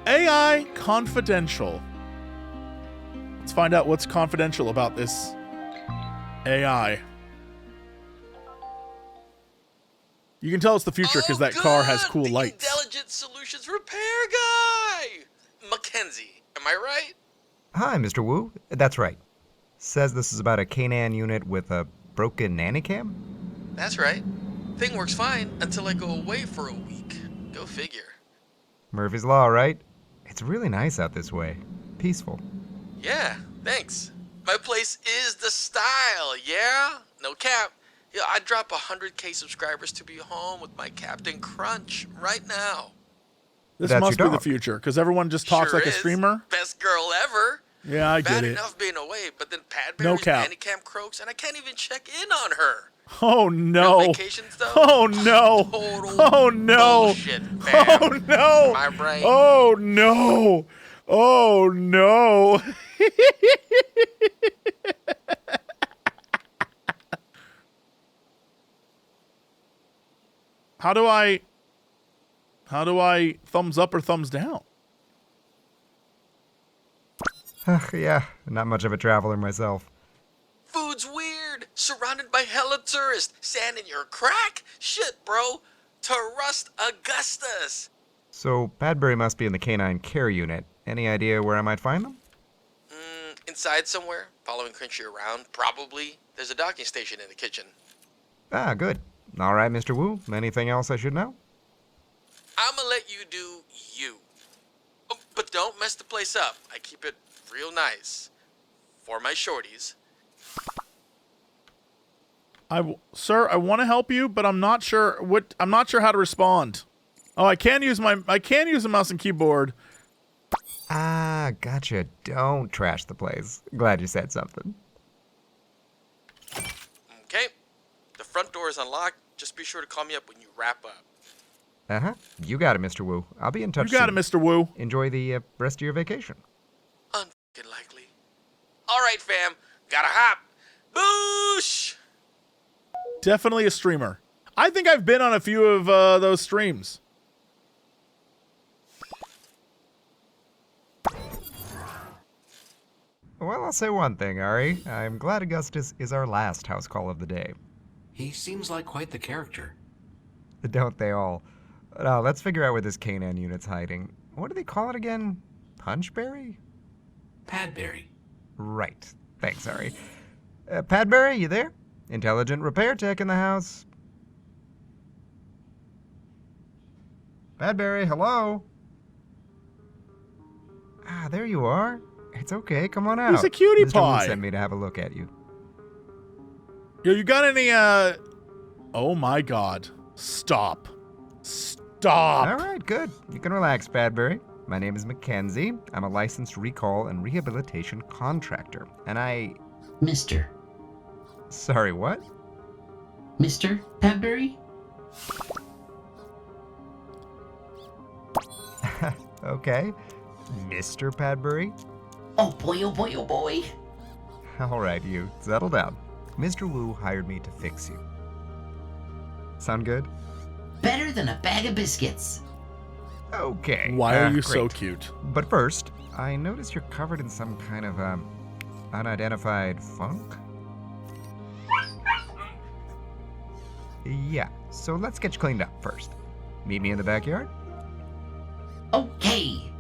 AI confidential. Let's find out what's confidential about this AI. You can tell it's the future because that car has cool lights. Indelligent Solutions repair guy! Makenzy, am I right? Hi, Mr. Wu. That's right. Says this is about a Canaan unit with a broken nanny cam? That's right. Thing works fine until I go away for a week. Go figure. Murphy's Law, right? It's really nice out this way. Peaceful. Yeah, thanks. My place is the style, yeah? No cap. Yeah, I'd drop 100K subscribers to be home with my Captain Crunch right now. This That's must your be the dog. future because everyone just talks Sure like a is. streamer. Best girl ever. Yeah, I get Bad it. enough being away, but then No Padberry's cap. Manicam croaks and I can't even check in on her. Oh no. Real vacations though? Oh no. Total Oh no. bullshit, fam. Oh no. Am I right? Oh no. Oh no. How do I thumbs up or thumbs down? Yeah, not much of a traveler myself. Food's weird. Surrounded by hella tourists. Sand in your crack? Shit, bro. Trust Augustus. So, Padbury must be in the canine care unit. Any idea where I might find them? Inside somewhere, following Crunchy around, probably. There's a docking station in the kitchen. Ah, good. All right, Mr. Wu. Anything else I should know? I'ma let you do you. Oh, but don't mess the place up. I keep it real nice. For my shorties. Sir, I want to help you, but I'm not sure how to respond. Oh, I can use a mouse and keyboard. Ah, gotcha. Don't trash the place. Glad you said something. Okay. The front door is unlocked. Just be sure to call me up when you wrap up. Uh-huh. You got it, Mr. Wu. I'll be in touch You got it, soon. Mr. Wu. Enjoy the rest of your vacation. Unfucking likely. Alright, fam. Gotta hop. Boosh! Definitely a streamer. I think I've been on a few of those streams. Well, I'll say one thing, Ari. I'm glad Augustus is our last house call of the day. He seems like quite the character. Don't they all? Now, let's figure out where this Canaan unit's hiding. What do they call it again? Punchberry? Padbury. Right. Thanks, Ari. Padbury, you there? Intelligent repair tech in the house. Padbury, hello? Ah, there you are. It's okay, come on out. He's a cutie Mr. pie. Wu sent me to have a look at you. Yo, you got any, Oh my god. Stop. Stop. All right, good. You can relax, Padbury. My name is Makenzy. I'm a licensed recall and rehabilitation contractor. And Mr. Sorry, what? Mr. Padbury? Okay. Mr. Padbury? Oh boy, oh boy, oh boy. All right, you. Settle down. Mr. Wu hired me to fix you. Sound good? Better than a bag of biscuits. Okay. Why are you so great. cute? But first, I notice you're covered in some kind of, unidentified funk? Yeah, so let's get you cleaned up first. Meet me in the backyard? Okay.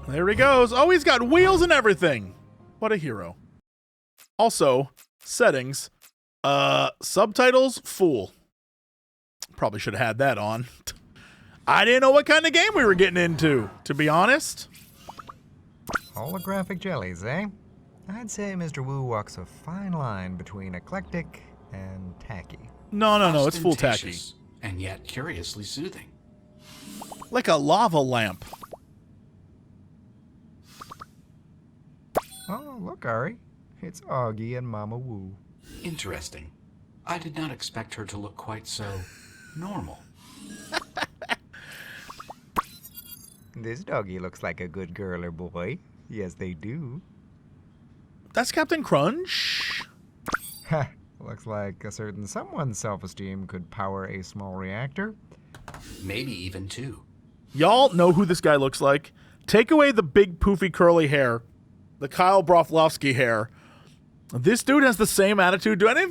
There he goes. Oh, he's got wheels and everything. What a hero. Also, settings. Subtitles, full. Probably should have had that on. I didn't know what kind of game we were getting into, to be honest. Holographic jellies, eh? I'd say Mr. Wu walks a fine line between eclectic and tacky. No, it's full tacky. Ostentatious, and yet curiously soothing. Like a lava lamp. Oh, look, Ari. It's Augie and Mama Wu. Interesting. I did not expect her to look quite so normal. This doggy looks like a good girl or boy. Yes, they do. That's Captain Crunch. Ha! Looks like a certain someone's self-esteem could power a small reactor. Maybe even 2. Y'all know who this guy looks like? Take away the big poofy curly hair, the Kyle Broflovsky hair. This dude has the same attitude. Have any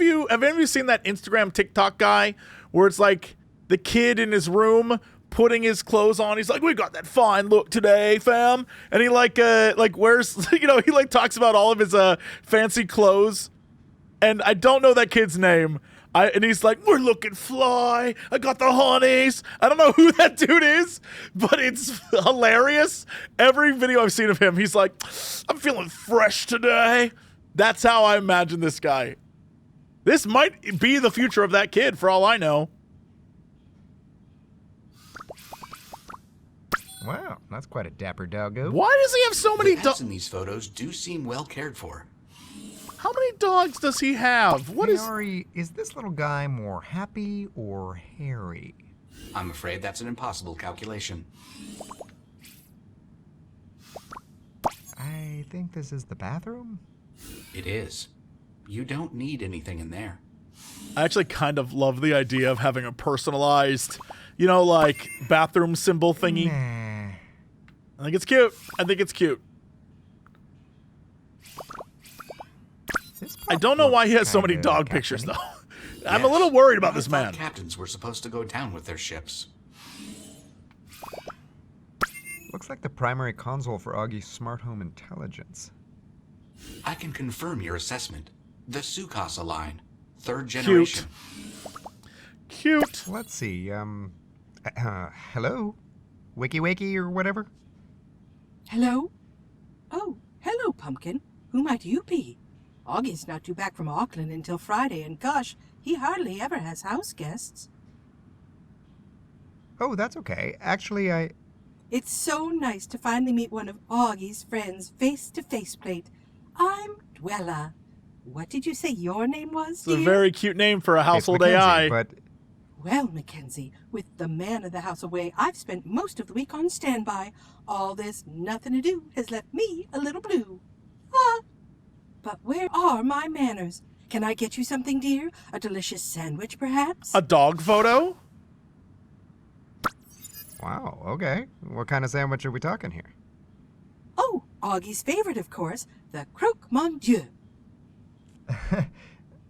of you seen that Instagram TikTok guy where it's like the kid in his room putting his clothes on? He's like, we got that fine look today, fam. And he like wears, he like talks about all of his fancy clothes. And I don't know that kid's name. And he's like, we're looking fly. I got the honeys. I don't know who that dude is, but it's hilarious. Every video I've seen of him, he's like, I'm feeling fresh today. That's how I imagine this guy. This might be the future of that kid, for all I know. Wow, that's quite a dapper doggo. Why does he have so many The pets dogs? in these photos do seem well cared for. How many dogs does he have? What Hey, is... Ari, is this little guy more happy or hairy? I'm afraid that's an impossible calculation. I think this is the bathroom. It is. You don't need anything in there. I actually kind of love the idea of having a personalized, like bathroom symbol thingy. Nah. I think it's cute. I think it's cute. This I pup don't know why he has looks so many kinda dog pictures, though. captain-y. I'm a little worried about I this thought man. Captains were supposed to go down with their ships. Looks like the primary console for Augie's smart home intelligence. I can confirm your assessment. The Sukasa line. 3rd generation. Cute. Let's see, hello? Wiki Wiki or whatever? Hello? Oh, hello, Pumpkin. Who might you be? Augie's not due back from Auckland until Friday, and gosh, he hardly ever has house guests. Oh, that's okay. Actually, It's so nice to finally meet one of Augie's friends face-to-face plate. I'm Dwella. What did you say your name was, It's a dear? very cute name for a household it's Makenzy, AI. but Well, Makenzy, with the man of the house away, I've spent most of the week on standby. All this nothing to do has left me a little blue. But where are my manners? Can I get you something, dear? A delicious sandwich, perhaps? A dog photo? wow, okay. What kind of sandwich are we talking here? Oh, Augie's favorite, of course, the croque mon dieu.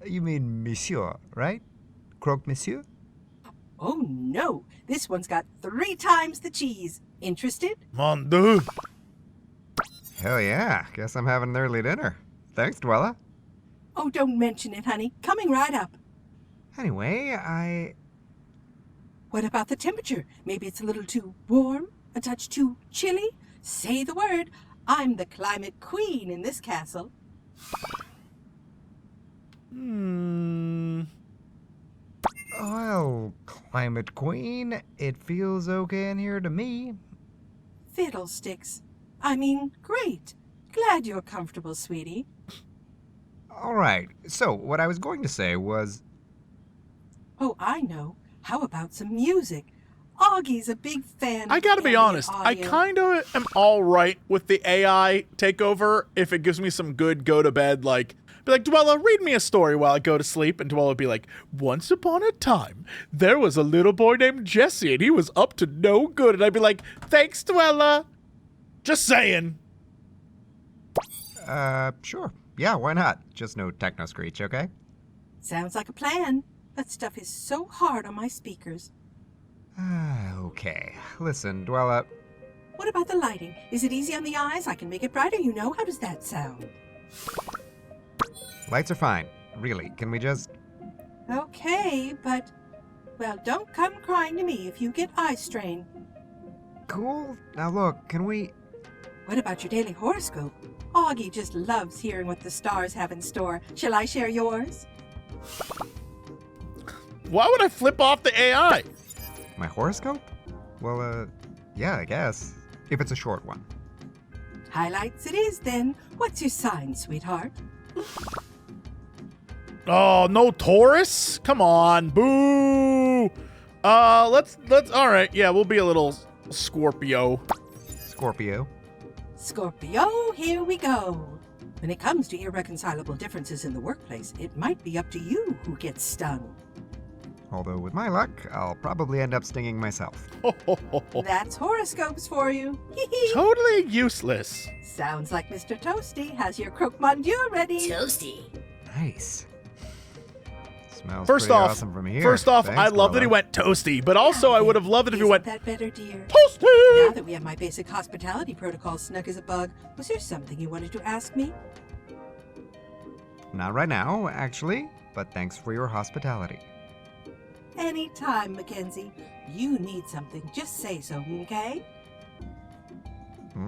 You mean monsieur, right? Croque monsieur? Oh, no, this one's got 3 times the cheese. Interested? Mon Dieu. Hell yeah. Guess I'm having an early dinner. Thanks, Dwella. Oh, don't mention it, honey. Coming right up. Anyway, What about the temperature? Maybe it's a little too warm? A touch too chilly? Say the word. I'm the climate queen in this castle. Well, Climate Queen, it feels okay in here to me. Fiddlesticks. I mean, great. Glad you're comfortable, sweetie. Alright, so what I was going to say was, Oh, I know. How about some music? Augie's a big fan. I gotta of be ambient honest. I audio. kind of am all right with the AI takeover if it gives me some good go to bed, be like, Dwella, read me a story while I go to sleep. And Dwella would be like, once upon a time, there was a little boy named Jesse, and he was up to no good. And I'd be like, thanks, Dwella. Just saying. sure. Yeah, why not? Just no techno screech, okay? Sounds like a plan. That stuff is so hard on my speakers. Okay. Listen, Dwella, What about the lighting? Is it easy on the eyes? I can make it brighter, you know. How does that sound? lights are fine. Really, can we just... Okay, but... Well, don't come crying to me if you get eye strain. Cool. Now look, can we... What about your daily horoscope? Augie just loves hearing what the stars have in store. Shall I share yours? Why would I flip off the AI? My horoscope? Well, yeah, I guess. If it's a short one. Highlights it is, then. What's your sign, sweetheart? Oh, no Taurus? Come on. Boo. Let's, all right. Yeah, we'll be a little Scorpio. Scorpio. Scorpio, here we go. When it comes to irreconcilable differences in the workplace, it might be up to you who gets stung. Although with my luck, I'll probably end up stinging myself. That's horoscopes for you. Totally useless. Sounds like Mr. Toasty has your croque monsieur ready. Toasty. Nice. Smells First pretty off, awesome from here. I Thanks, love that he Lola. went toasty, but also I would have loved it if he Isn't went that better, dear? toasty. Now that we have my basic hospitality protocol snug as a bug, was there something you wanted to ask me? Not right now, actually, but thanks for your hospitality. Anytime, Makenzy. You need something, just say so, okay?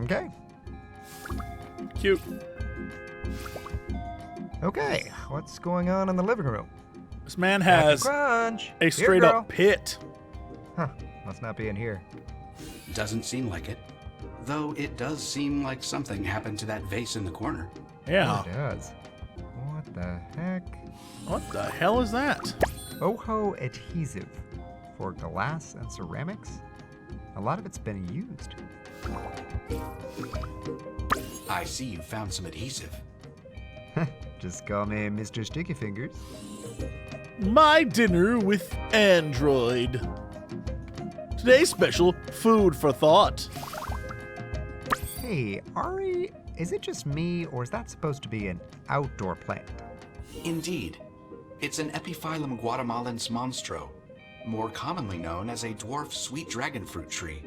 Okay. Cute. Okay, what's going on in the living room? This man Captain has Crunch. a Here, straight girl. up pit. Huh, must not be in here. Doesn't seem like it. Though it does seem like something happened to that vase in the corner. Yeah. It does. What the heck? What the hell is that? Oho adhesive for glass and ceramics. A lot of it's been used. I see you found some adhesive. Just call me Mr. Sticky Fingers. My dinner with Android. Today's special, food for thought. Hey, Ari, is it just me, or is that supposed to be an outdoor plant? Indeed. It's an Epiphyllum guatemalans monstro, more commonly known as a dwarf sweet dragon fruit tree.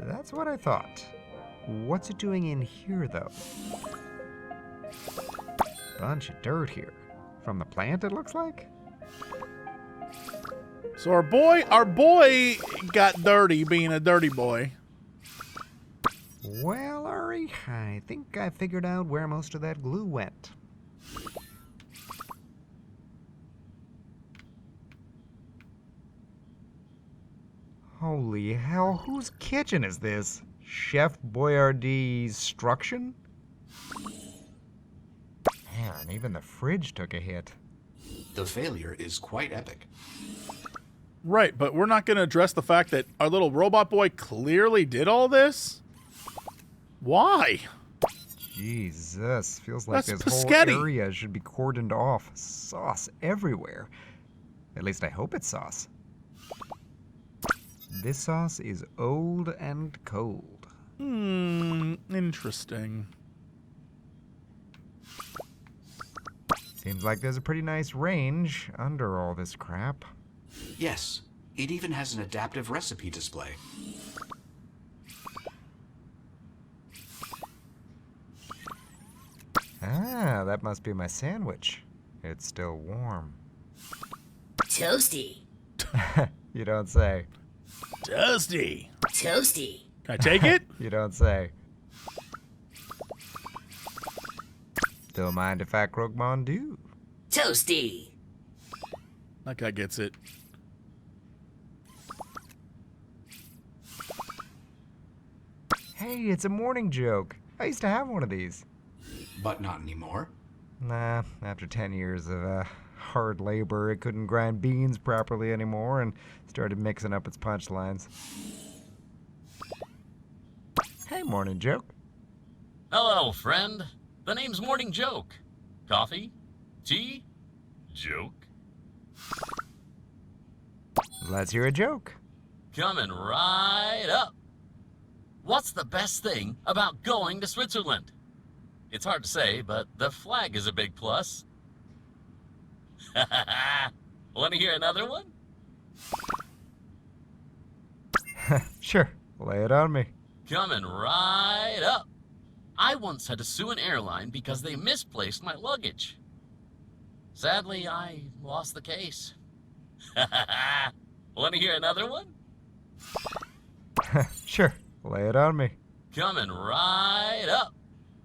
That's what I thought. What's it doing in here, though? Bunch of dirt here. From the plant, it looks like? So our boy got dirty being a dirty boy. Well, Ari, I think I figured out where most of that glue went. Holy hell, whose kitchen is this? Chef Boyardee's Struction? Man, even the fridge took a hit. The failure is quite epic. Right, but we're not going to address the fact that our little robot boy clearly did all this? Why? Jesus, feels like That's this Pescetti. whole area should be cordoned off. Sauce everywhere. At least I hope it's sauce. This sauce is old and cold. Interesting. Seems like there's a pretty nice range under all this crap. Yes, it even has an adaptive recipe display. Ah, that must be my sandwich. It's still warm. Toasty. You don't say. Toasty. Toasty. Can I take it? You don't say. Don't mind if I croque mon dieu. Toasty. That guy gets it. Hey, it's a morning joke. I used to have one of these. But not anymore. Nah, after 10 years of hard labor, it couldn't grind beans properly anymore and started mixing up its punchlines. Hey, morning joke. Hello, friend. The name's Morning Joke. Coffee? Tea? Joke? Let's hear a joke. Coming right up. What's the best thing about going to Switzerland? It's hard to say, but the flag is a big plus. Want to hear another one? Sure, lay it on me. Coming right up. I once had to sue an airline because they misplaced my luggage. Sadly, I lost the case. Want to hear another one? Sure, lay it on me. Coming right up.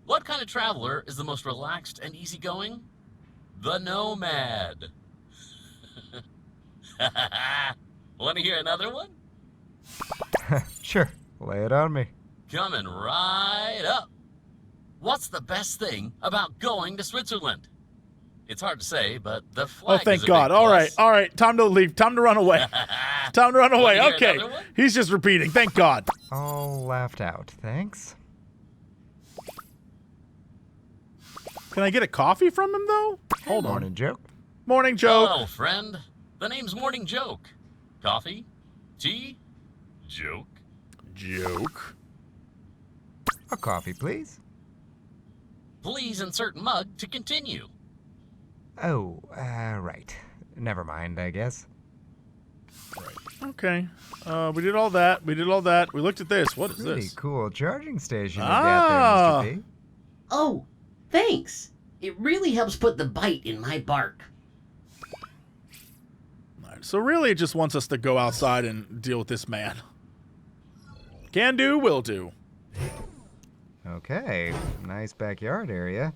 What kind of traveler is the most relaxed and easygoing? The nomad. Want to hear another one? Sure, lay it on me. Coming right up. What's the best thing about going to Switzerland? It's hard to say, but the flag Oh, thank is a God. big All plus. right. Time to leave. Time to run away. Time to run away. Wanna hear Okay. another one? He's just repeating. Thank God. All laughed out, thanks. Can I get a coffee from him, though? Hold on. Morning joke. Morning, Joe. Hello, friend. The name's Morning Joke. Coffee? Tea? Joke? Joke. A coffee, please. Please insert mug to continue. Oh, right. Never mind, I guess. Okay. We did all that. We looked at this. What is Pretty this? cool charging station you Ah. got there, Mr. P. Oh, thanks. It really helps put the bite in my bark. Alright, so really it just wants us to go outside and deal with this man. Can do, will do. Okay, nice backyard area.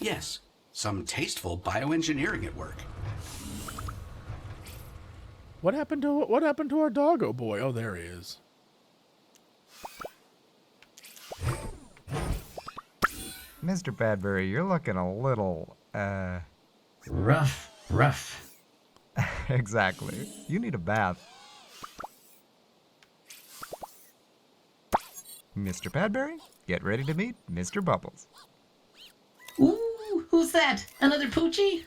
Yes, some tasteful bioengineering at work. What happened to our dog? Oh boy. Oh, there he is. Mr. Badbury, you're looking a little, Rough. exactly. You need a bath. Mr. Badbury, get ready to meet Mr. Bubbles. Ooh, who's that? Another poochie?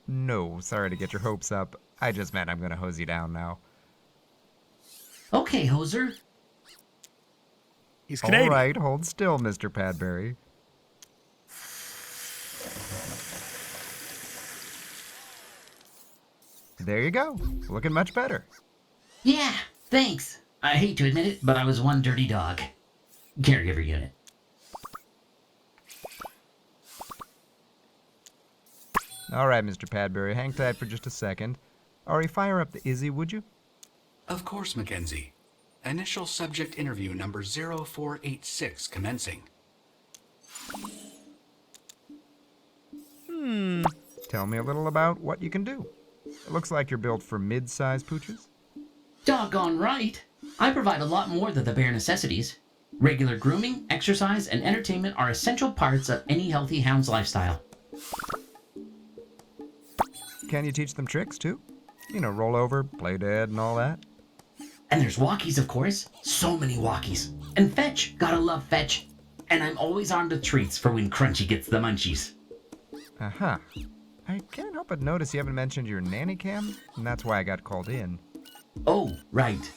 No, sorry to get your hopes up. I just meant I'm gonna hose you down now. Okay, hoser. He's Canadian. All right, hold still, Mr. Padbury. There you go. Looking much better. Yeah, thanks. I hate to admit it, but I was one dirty dog. Caregiver unit. All right, Mr. Padbury, hang tight for just a second. Ari, fire up the Izzy, would you? Of course, Makenzy. Initial subject interview number 0486 commencing. Tell me a little about what you can do. It looks like you're built for mid-sized pooches. Doggone right. I provide a lot more than the bare necessities. Regular grooming, exercise, and entertainment are essential parts of any healthy hound's lifestyle. Can you teach them tricks, too? You know, roll over, play dead, and all that? And there's walkies, of course. So many walkies. And fetch. Gotta love fetch. And I'm always armed with treats for when Crunchy gets the munchies. Uh-huh. I can't help but notice you haven't mentioned your nanny cam, and that's why I got called in. Oh, right.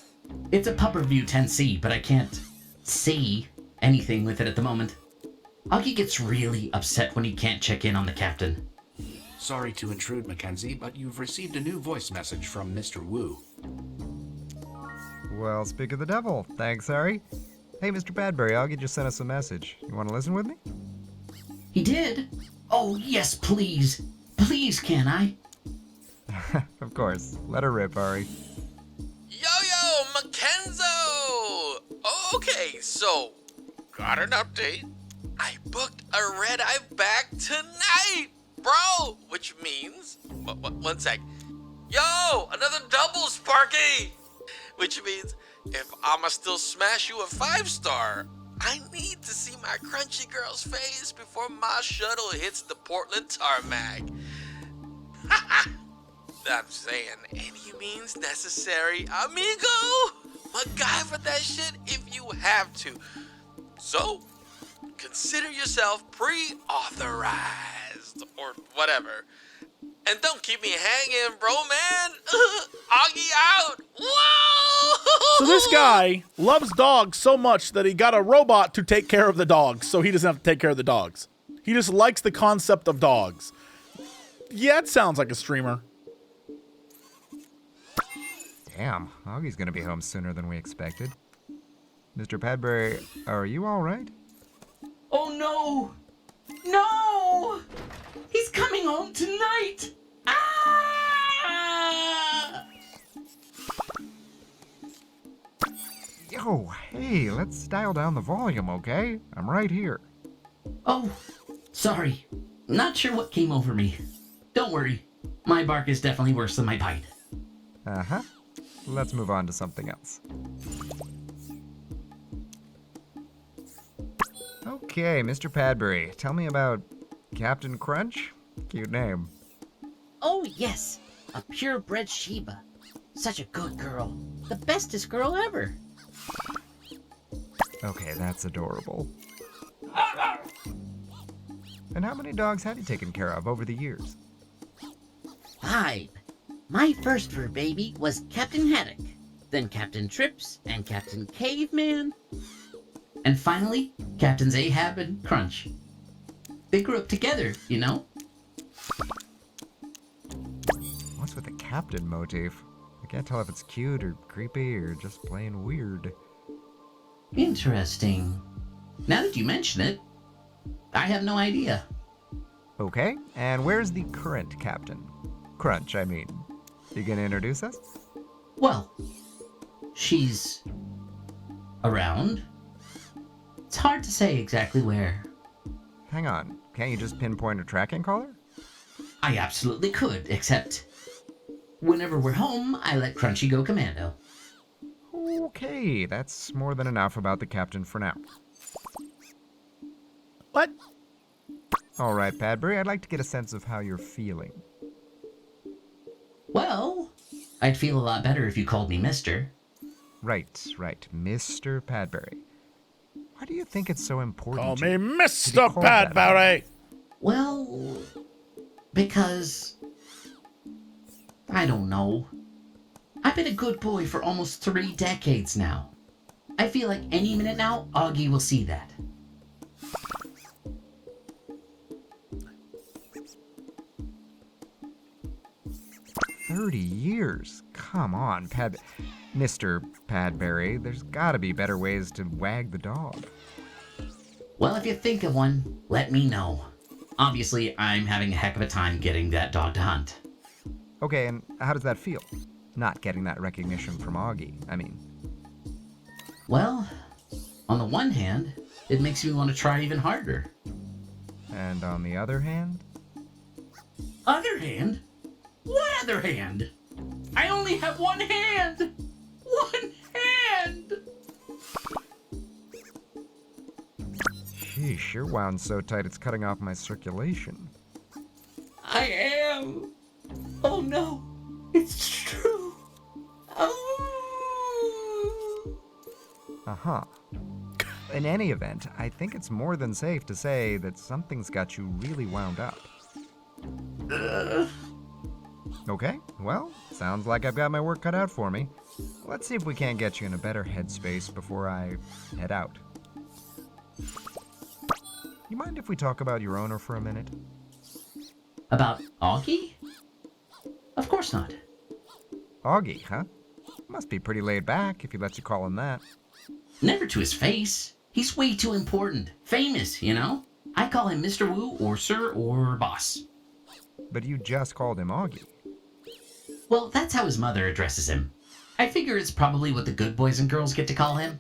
It's a Pupperview 10C, but I can't see anything with it at the moment. Augie gets really upset when he can't check in on the captain. Sorry to intrude, Makenzy, but you've received a new voice message from Mr. Wu. Well, speak of the devil. Thanks, Ari. Hey, Mr. Badbury, Augie just sent us a message. You want to listen with me? He did? Oh, yes, please. Please, can I? Of course. Let her rip, Ari. Yo, Makenzo! Okay, so, got an update. I booked a red-eye back tonight, bro! Which means, one sec. Yo, another double, Sparky! Which means, if I'ma still smash you a 5-star, I need to see my crunchy girl's face before my shuttle hits the Portland tarmac. I'm saying, any means necessary, amigo. MacGyver that shit if you have to. So, consider yourself pre-authorized or whatever. And don't keep me hanging, bro, man. Augie out. Whoa! So this guy loves dogs so much that he got a robot to take care of the dogs, so he doesn't have to take care of the dogs. He just likes the concept of dogs. Yeah, it sounds like a streamer. Damn, Augie's gonna be home sooner than we expected. Mr. Padbury, are you all right? Oh, no! No! He's coming home tonight! Ah! Yo, hey, let's dial down the volume, okay? I'm right here. Oh, sorry. Not sure what came over me. Don't worry. My bark is definitely worse than my bite. Uh-huh. Let's move on to something else. Okay, Mr. Padbury, tell me about Captain Crunch? Cute name. Oh, yes. A purebred Sheba. Such a good girl. The bestest girl ever. Okay, that's adorable. And how many dogs have you taken care of over the years? 5. My first fur baby was Captain Haddock, then Captain Trips and Captain Caveman. And finally, Captains Ahab and Crunch. They grew up together, you know? What's with the captain motif? I can't tell if it's cute or creepy or just plain weird. Interesting. Now that you mention it, I have no idea. Okay, and where's the current captain? Crunch, I mean. You gonna introduce us? Well, she's around. It's hard to say exactly where. Hang on, can't you just pinpoint a tracking collar? I absolutely could, except whenever we're home, I let Crunchy go commando. Okay, that's more than enough about the captain for now. What? Alright, Padbury, I'd like to get a sense of how you're feeling. Well, I'd feel a lot better if you called me Mister. Right, Mr. Padbury. Why do you think it's so important Call to me to be Mr. called that? Padbury. Well, because I don't know. I've been a good boy for almost 3 decades now. I feel like any minute now, Augie will see that. $30 Come on, Mr. Padbury. There's gotta be better ways to wag the dog. Well, if you think of one, let me know. Obviously, I'm having a heck of a time getting that dog to hunt. Okay, and how does that feel? Not getting that recognition from Augie, I mean. Well, on the one hand, it makes me want to try even harder. And on the other hand? Other hand? What other hand? I only have one hand! One hand! Sheesh, you're wound so tight it's cutting off my circulation. I am! Oh no! It's true! Oh! Uh-huh. In any event, I think it's more than safe to say that something's got you really wound up. Okay, well, sounds like I've got my work cut out for me. Let's see if we can't get you in a better headspace before I head out. You mind if we talk about your owner for a minute? About Augie? Of course not. Augie, huh? Must be pretty laid back if he lets you call him that. Never to his face. He's way too important. Famous, you know? I call him Mr. Wu or Sir or Boss. But you just called him Augie. Well, that's how his mother addresses him. I figure it's probably what the good boys and girls get to call him.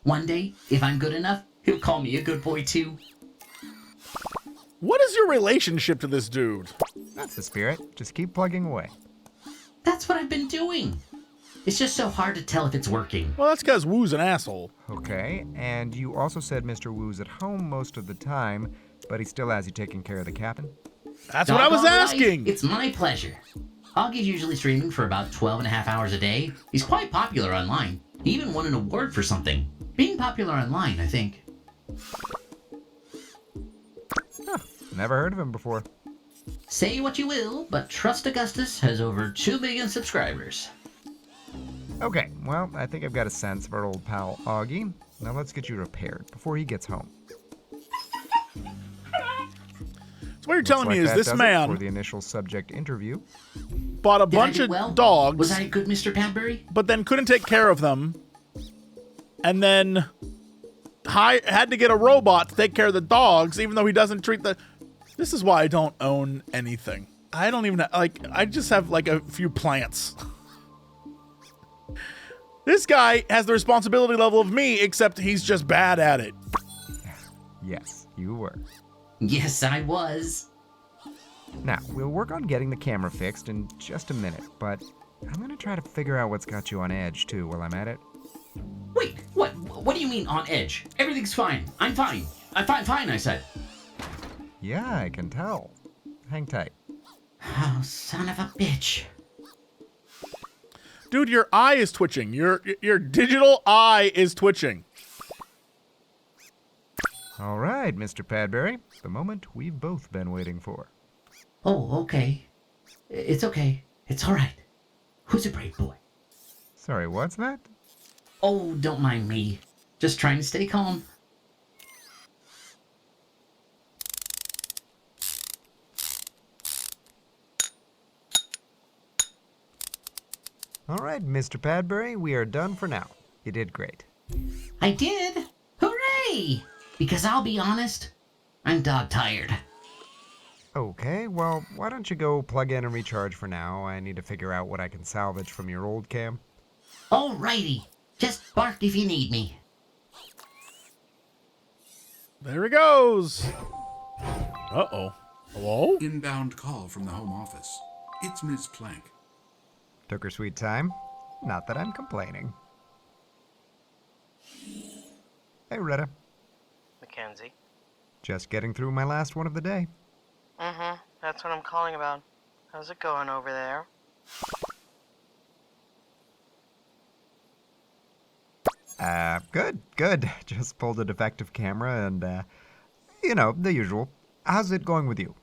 One day, if I'm good enough, he'll call me a good boy too. What is your relationship to this dude? That's the spirit. Just keep plugging away. That's what I've been doing. It's just so hard to tell if it's working. Well, that's because Woo's an asshole. Okay, and you also said Mr. Wu's at home most of the time, but he still has you taking care of the captain? That's what I was Doggone right, asking. It's my pleasure. Augie's usually streaming for about 12 and a half hours a day. He's quite popular online. He even won an award for something. Being popular online, I think. Huh, never heard of him before. Say what you will, but Trust Augustus has over 2 million subscribers. Okay, well, I think I've got a sense of our old pal Augie. Now let's get you repaired before he gets home. So what you're telling me Looks is like this that does it for man the initial subject interview. bought a Did I bunch do of well? dogs, Was I a good Mr. Padbury? but then couldn't take care of them, and then had to get a robot to take care of the dogs, even though he doesn't treat the... This is why I don't own anything. I don't even... I just have, like, a few plants. This guy has the responsibility level of me, except he's just bad at it. Yes, you were. Yes, I was. Now, we'll work on getting the camera fixed in just a minute, but I'm gonna try to figure out what's got you on edge, too, while I'm at it. Wait, what do you mean on edge? Everything's fine. I'm fine. I'm fine, I said. Yeah, I can tell. Hang tight. Oh, son of a bitch. Dude, your eye is twitching. Your digital eye is twitching. All right, Mr. Padbury, the moment we've both been waiting for. Oh, okay. It's okay. It's all right. Who's a brave boy? Sorry, what's that? Oh, don't mind me. Just trying to stay calm. All right, Mr. Padbury, we are done for now. You did great. I did? Hooray! Because I'll be honest, I'm dog-tired. Okay, well, why don't you go plug in and recharge for now? I need to figure out what I can salvage from your old cam. Alrighty. Just bark if you need me. There he goes. Uh-oh. Hello? Inbound call from the home office. It's Ms. Plank. Took her sweet time. Not that I'm complaining. Hey, Retta. Makenzy. Just getting through my last one of the day. Mm-hmm. That's what I'm calling about. How's it going over there? Good. Just pulled a defective camera and, you know, the usual. How's it going with you?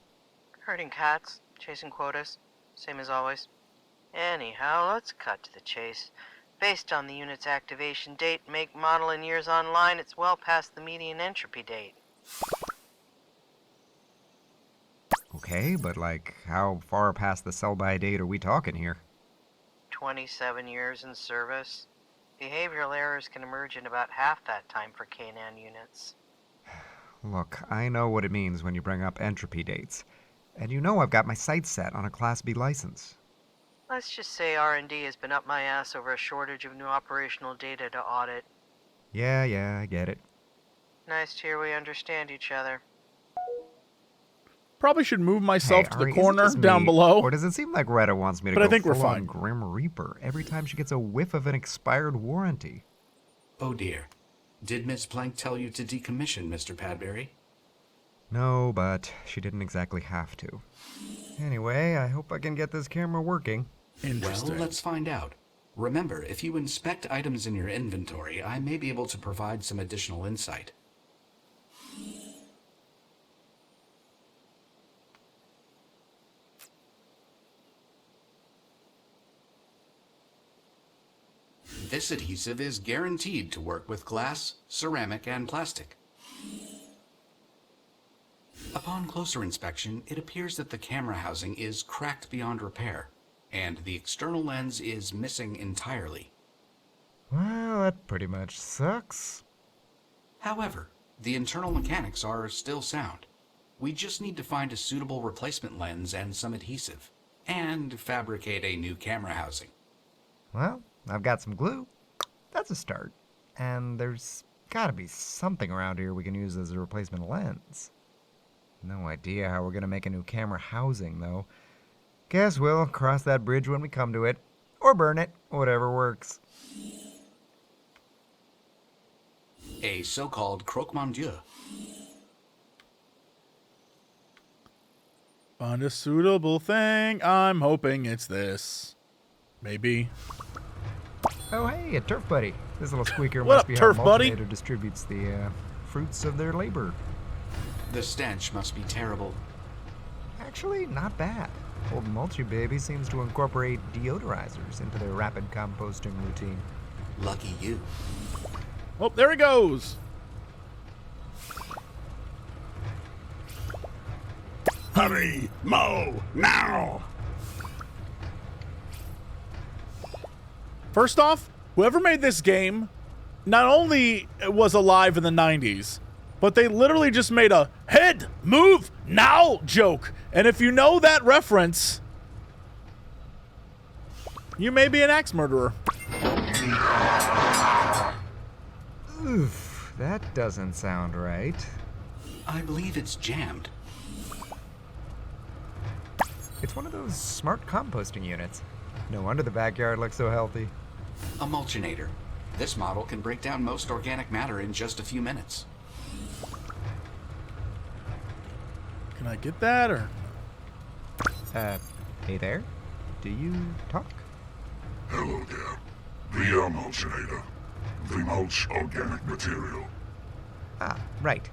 Herding cats, chasing quotas, same as always. Anyhow, let's cut to the chase. Based on the unit's activation date, make, model, and years online, it's well past the median entropy date. Okay, but like, how far past the sell-by date are we talking here? 27 years in service. Behavioral errors can emerge in about half that time for K&N units. Look, I know what it means when you bring up entropy dates. And you know I've got my sights set on a Class B license. Let's just say R&D has been up my ass over a shortage of new operational data to audit. Yeah, I get it. Nice to hear we understand each other. Probably should move myself Hey, to the Ari, is it corner just down me, below. Or does it seem like Retta wants me to But I go think we're full-on fine. Grim Reaper every time she gets a whiff of an expired warranty? Oh dear. Did Miss Plank tell you to decommission, Mr. Padbury? No, but she didn't exactly have to. Anyway, I hope I can get this camera working. Interesting. Well, let's find out. Remember, if you inspect items in your inventory, I may be able to provide some additional insight. This adhesive is guaranteed to work with glass, ceramic, and plastic. Upon closer inspection, it appears that the camera housing is cracked beyond repair, and the external lens is missing entirely. Well, that pretty much sucks. However, the internal mechanics are still sound. We just need to find a suitable replacement lens and some adhesive, and fabricate a new camera housing. Well, I've got some glue. That's a start. And there's gotta be something around here we can use as a replacement lens. No idea how we're gonna make a new camera housing, though. Guess we'll cross that bridge when we come to it. Or burn it. Whatever works. A so-called croque mon dieu. Find a suitable thing. I'm hoping it's this. Maybe. Oh, hey, a turf buddy. This little squeaker What must up, be turf how buddy? Multinator distributes the fruits of their labor. The stench must be terrible. Actually, not bad. Old Mulchy Baby seems to incorporate deodorizers into their rapid composting routine. Lucky you. Oh, there he goes. Hurry, Mo, now! First off, whoever made this game not only was alive in the 90s, but they literally just made a head move now joke. And if you know that reference, you may be an axe murderer. Oof, that doesn't sound right. I believe it's jammed. It's one of those smart composting units. No wonder the backyard looks so healthy. A mulchinator. This model can break down most organic matter in just a few minutes. Can I get that or? Hey there? Do you talk? Hello there. We are Mulchinator. We mulch organic material. Ah, right.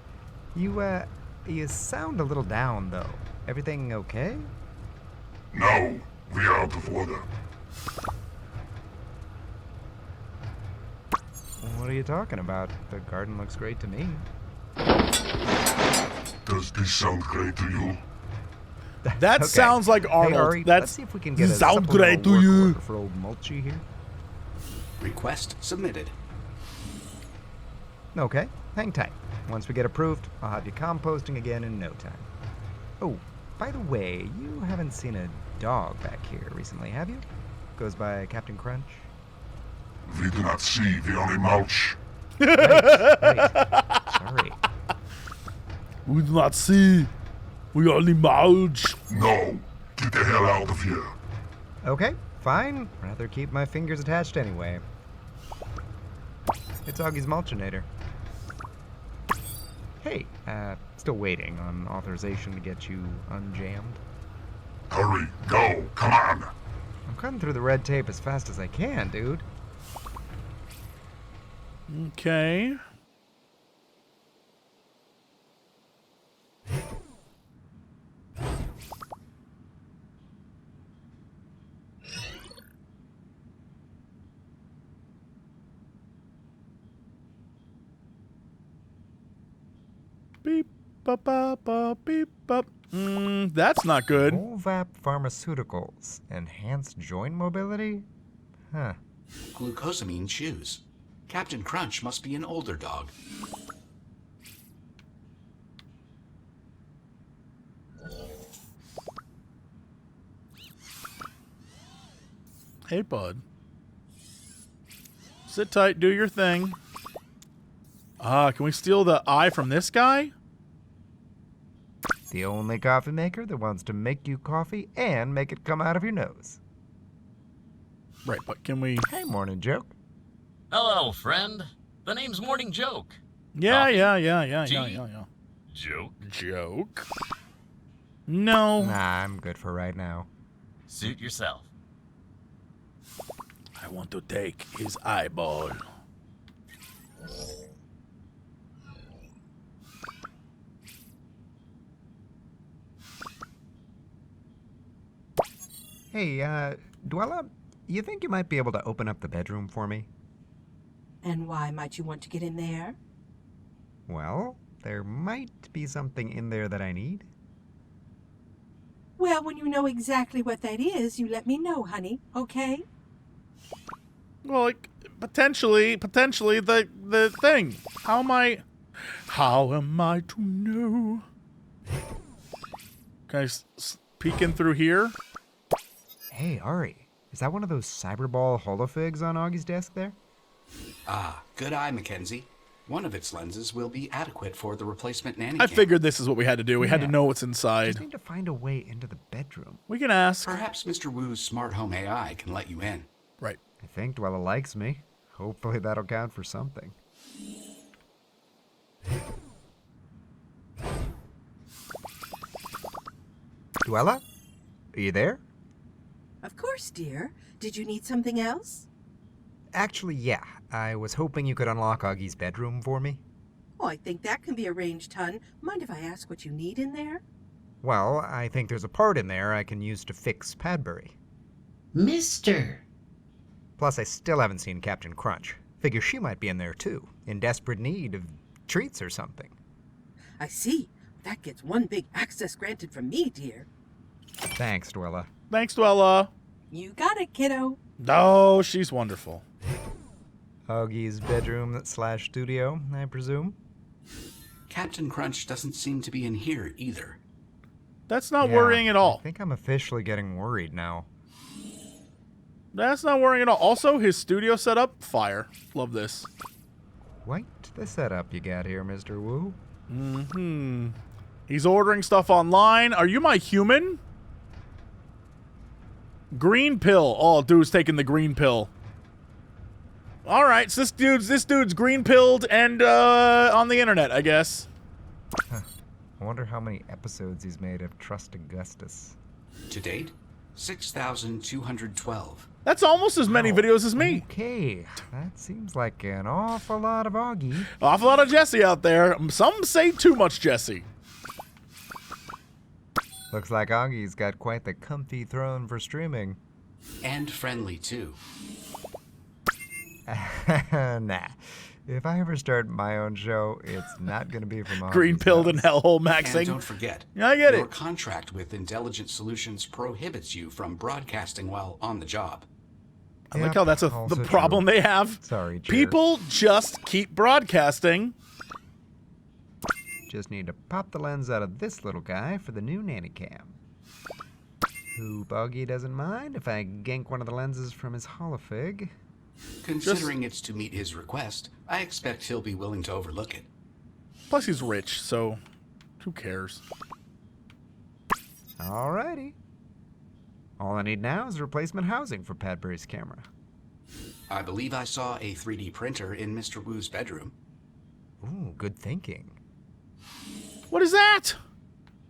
You sound a little down, though. Everything okay? No, We are out of order. What are you talking about? The garden looks great to me. Does this sound great to you? That Okay. sounds like Hey, Arnold. Ari, That's let's see if we can get a sound supplemental great to work you. order for old Mulchy here. Request submitted. Okay, hang tight. Once we get approved, I'll have you composting again in no time. Oh, by the way, you haven't seen a dog back here recently, have you? Goes by Captain Crunch. We do not see, we only mulch. Right. Sorry. we do not see. We only mulch. No, get the hell out of here. Okay, fine. Rather keep my fingers attached anyway. It's Augie's Mulchinator. Hey, still waiting on authorization to get you unjammed. Hurry, go, come on. I'm cutting through the red tape as fast as I can, dude. Okay. Beep, ba, ba, ba, beep, ba. That's not good. Volvap Pharmaceuticals. Enhanced joint mobility? Huh. Glucosamine shoes. Captain Crunch must be an older dog. Hey, bud. Sit tight, do your thing. Can we steal the eye from this guy? The only coffee maker that wants to make you coffee and make it come out of your nose. Right, but can we... Hey, morning joke. Hello, friend. The name's Morning Joke. Yeah, Coffee? yeah. Joke. Joke? No. Nah, I'm good for right now. Suit yourself. I want to take his eyeball. Hey, Dwella, you think you might be able to open up the bedroom for me? And why might you want to get in there? Well, there might be something in there that I need. Well, when you know exactly what that is, you let me know, honey, okay? Well, like, potentially the thing. How am I to know? Can I peek in through here? Hey, Ari, is that one of those cyberball holofigs on Augie's desk there? Ah, good eye, Makenzy. One of its lenses will be adequate for the replacement nanny I cam. figured this is what we had to do. We had to know what's Just inside. need to find a way into the bedroom. We can ask. Perhaps Mr. Wu's smart home AI can let you in. Right. I think Dwella likes me. Hopefully that'll count for something. Dwella? Are you there? Of course, dear. Did you need something else? Actually, yeah. I was hoping you could unlock Augie's bedroom for me. Oh, I think that can be arranged, hun. Mind if I ask what you need in there? Well, I think there's a part in there I can use to fix Padbury. Mister! Plus, I still haven't seen Captain Crunch. Figure she might be in there too, in desperate need of treats or something. I see. That gets one big access granted from me, dear. Thanks, Dwella. Thanks, Dwella. You got it, kiddo. Oh, she's wonderful. Augie's bedroom / studio, I presume? Captain Crunch doesn't seem to be in here either. That's not Yeah, worrying at all. I think I'm officially getting worried now. That's not worrying at all. Also, his studio setup, fire. Love this. Quite the setup you got here, Mr. Wu. Mm-hmm. He's ordering stuff online. Are you my human? Green pill. Oh, dude's taking the green pill. All right, so this dude's green pilled and on the internet, I guess. I wonder how many episodes he's made of Trust Augustus. To date, 6,212. That's almost as many videos as me. Okay, that seems like an awful lot of Augie. Awful lot of Jesse out there. Some say too much Jesse. Looks like Augie's got quite the comfy throne for streaming. And friendly, too. Nah. If I ever start my own show, it's not going to be from Augie's Green-pilled and house. hellhole And maxing. don't forget, Yeah, I get your it. contract with Indelligent Solutions prohibits you from broadcasting while on the job. I like Yep, how that's also the problem true. they have. Sorry, Chair. People just keep broadcasting. Just need to pop the lens out of this little guy for the new nanny cam. Hope Augie doesn't mind if I gank one of the lenses from his holofig. Considering it's to meet his request, I expect he'll be willing to overlook it. Plus, he's rich, so who cares? Alrighty. All I need now is replacement housing for Padbury's camera. I believe I saw a 3D printer in Mr. Wu's bedroom. Ooh, good thinking. What is that?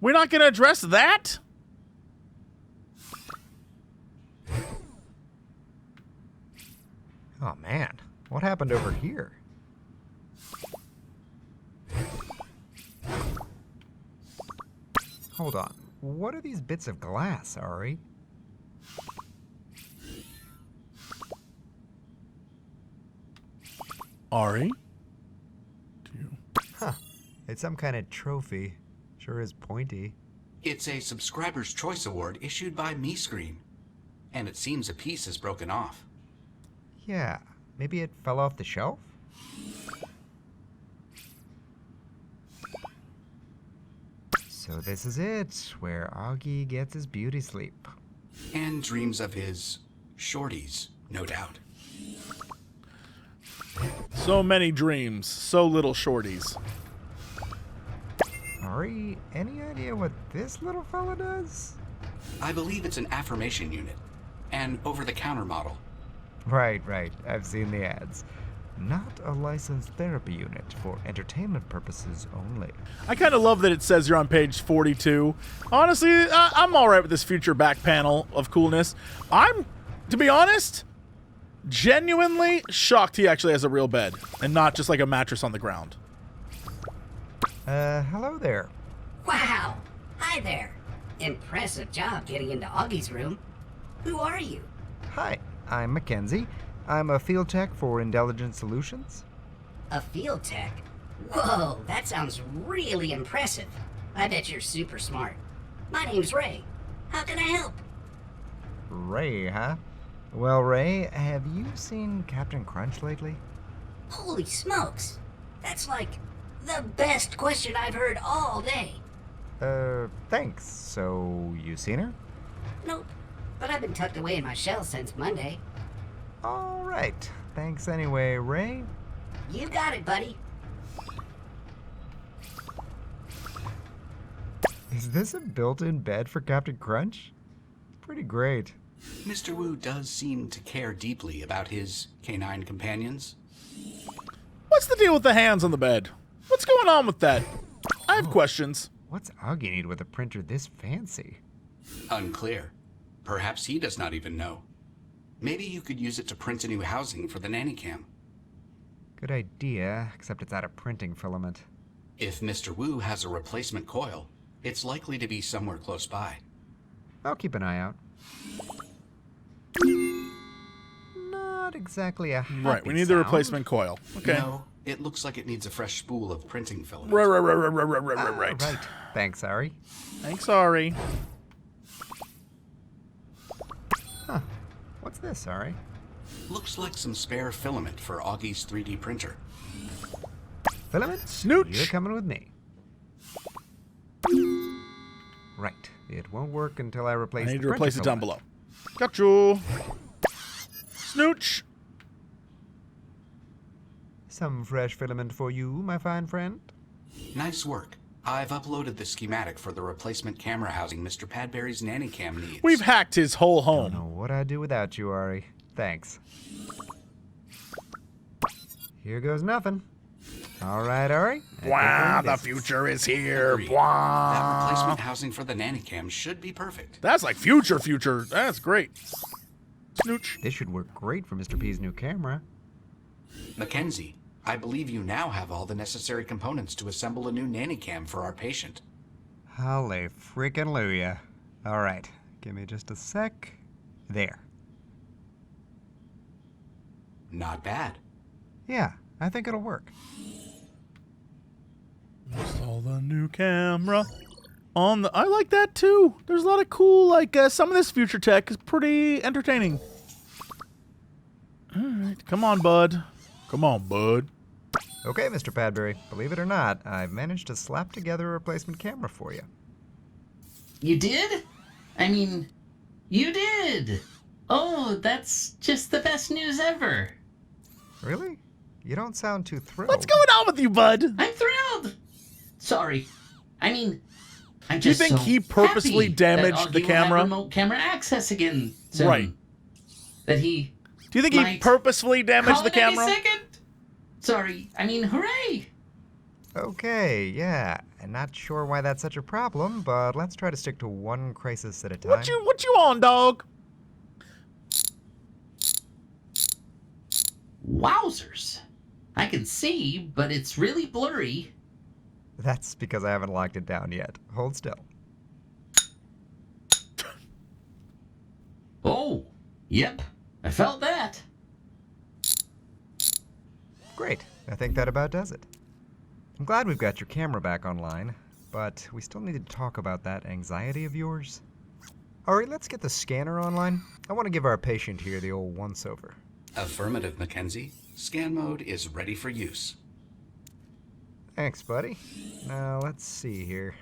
We're not going to address that? Oh man, what happened over here? Hold on, what are these bits of glass, Ari? Ari? Huh, it's some kind of trophy. Sure is pointy. It's a Subscriber's Choice Award issued by MeScreen. And it seems a piece is broken off. Yeah, maybe it fell off the shelf? So this is it, where Augie gets his beauty sleep. And dreams of his shorties, no doubt. So many dreams, so little shorties. Ari, any idea what this little fella does? I believe it's an affirmation unit. An over-the-counter model. Right, I've seen the ads. Not a licensed therapy unit for entertainment purposes only. I kind of love that it says you're on page 42. Honestly, I'm all right with this future back panel of coolness. I'm, to be honest, genuinely shocked he actually has a real bed and not just like a mattress on the ground. Hello there. Wow! Hi there! Impressive job getting into Augie's room. Who are you? Hi, I'm Makenzy. I'm a field tech for Indelligent Solutions. A field tech? Whoa, that sounds really impressive. I bet you're super smart. My name's Ray. How can I help? Ray, huh? Well, Ray, have you seen Captain Crunch lately? Holy smokes! That's like the best question I've heard all day. Thanks. So, you seen her? Nope, but I've been tucked away in my shell since Monday. All right. Thanks anyway, Ray. You got it, buddy. Is this a built-in bed for Captain Crunch? Pretty great. Mr. Wu does seem to care deeply about his canine companions. What's the deal with the hands on the bed? What's going on with that? I have questions. What's Augie need with a printer this fancy? Unclear. Perhaps he does not even know. Maybe you could use it to print a new housing for the nanny cam. Good idea, except it's out of printing filament. If Mr. Wu has a replacement coil, it's likely to be somewhere close by. I'll keep an eye out. Not exactly a happy Right, we need the sound. replacement coil. Okay. No, it looks like it needs a fresh spool of printing filament. Right. Right. Thanks, Ari. Thanks, Ari. Huh. What's this, Ari? Looks like some spare filament for Augie's 3D printer. Filament? Snooch. You're coming with me. Right. It won't work until I replace I need the to replace printer it down filament. below. Got you. Snooch. Some fresh filament for you, my fine friend. Nice work. I've uploaded the schematic for the replacement camera housing Mr. Padbury's nanny cam needs. We've hacked his whole Don't know home. what I'd do without you, Ari. Thanks. Here goes nothing. All right, Ari. I think Wow, we're in the business. future is here. Agreed. That Wow. replacement housing for the nanny cam should be perfect. That's like future. That's great. Snooch. This should work great for Mr. P's new camera. Makenzy, I believe you now have all the necessary components to assemble a new nanny cam for our patient. Holy freaking Luya. All right, give me just a sec. There. Not bad. Yeah, I think it'll work. Install the new camera on the. I like that too. There's a lot of cool, like some of this future tech is pretty entertaining. All right, come on, bud. Come on, bud. Okay, Mr. Padbury, believe it or not, I've managed to slap together a replacement camera for you. You did? I mean, you did. Oh, that's just the best news ever. Really? You don't sound too thrilled. What's going on with you, bud? I'm thrilled. Sorry. I mean, I'm Do you just think so he purposely happy damaged that the Augie will have camera? remote camera access again soon. Right. That he Do you think he might purposely damaged call the it any camera? second. Sorry. I mean, hooray. Okay, yeah. I'm not sure why that's such a problem, but let's try to stick to one crisis at a time. What you on, dog? Wowzers. I can see, but it's really blurry. That's because I haven't locked it down yet. Hold still. Oh, yep. I felt that. Great. I think that about does it. I'm glad we've got your camera back online, but we still need to talk about that anxiety of yours. Alright, let's get the scanner online. I want to give our patient here the old once-over. Affirmative, Makenzy. Scan mode is ready for use. Thanks, buddy. Now, let's see here.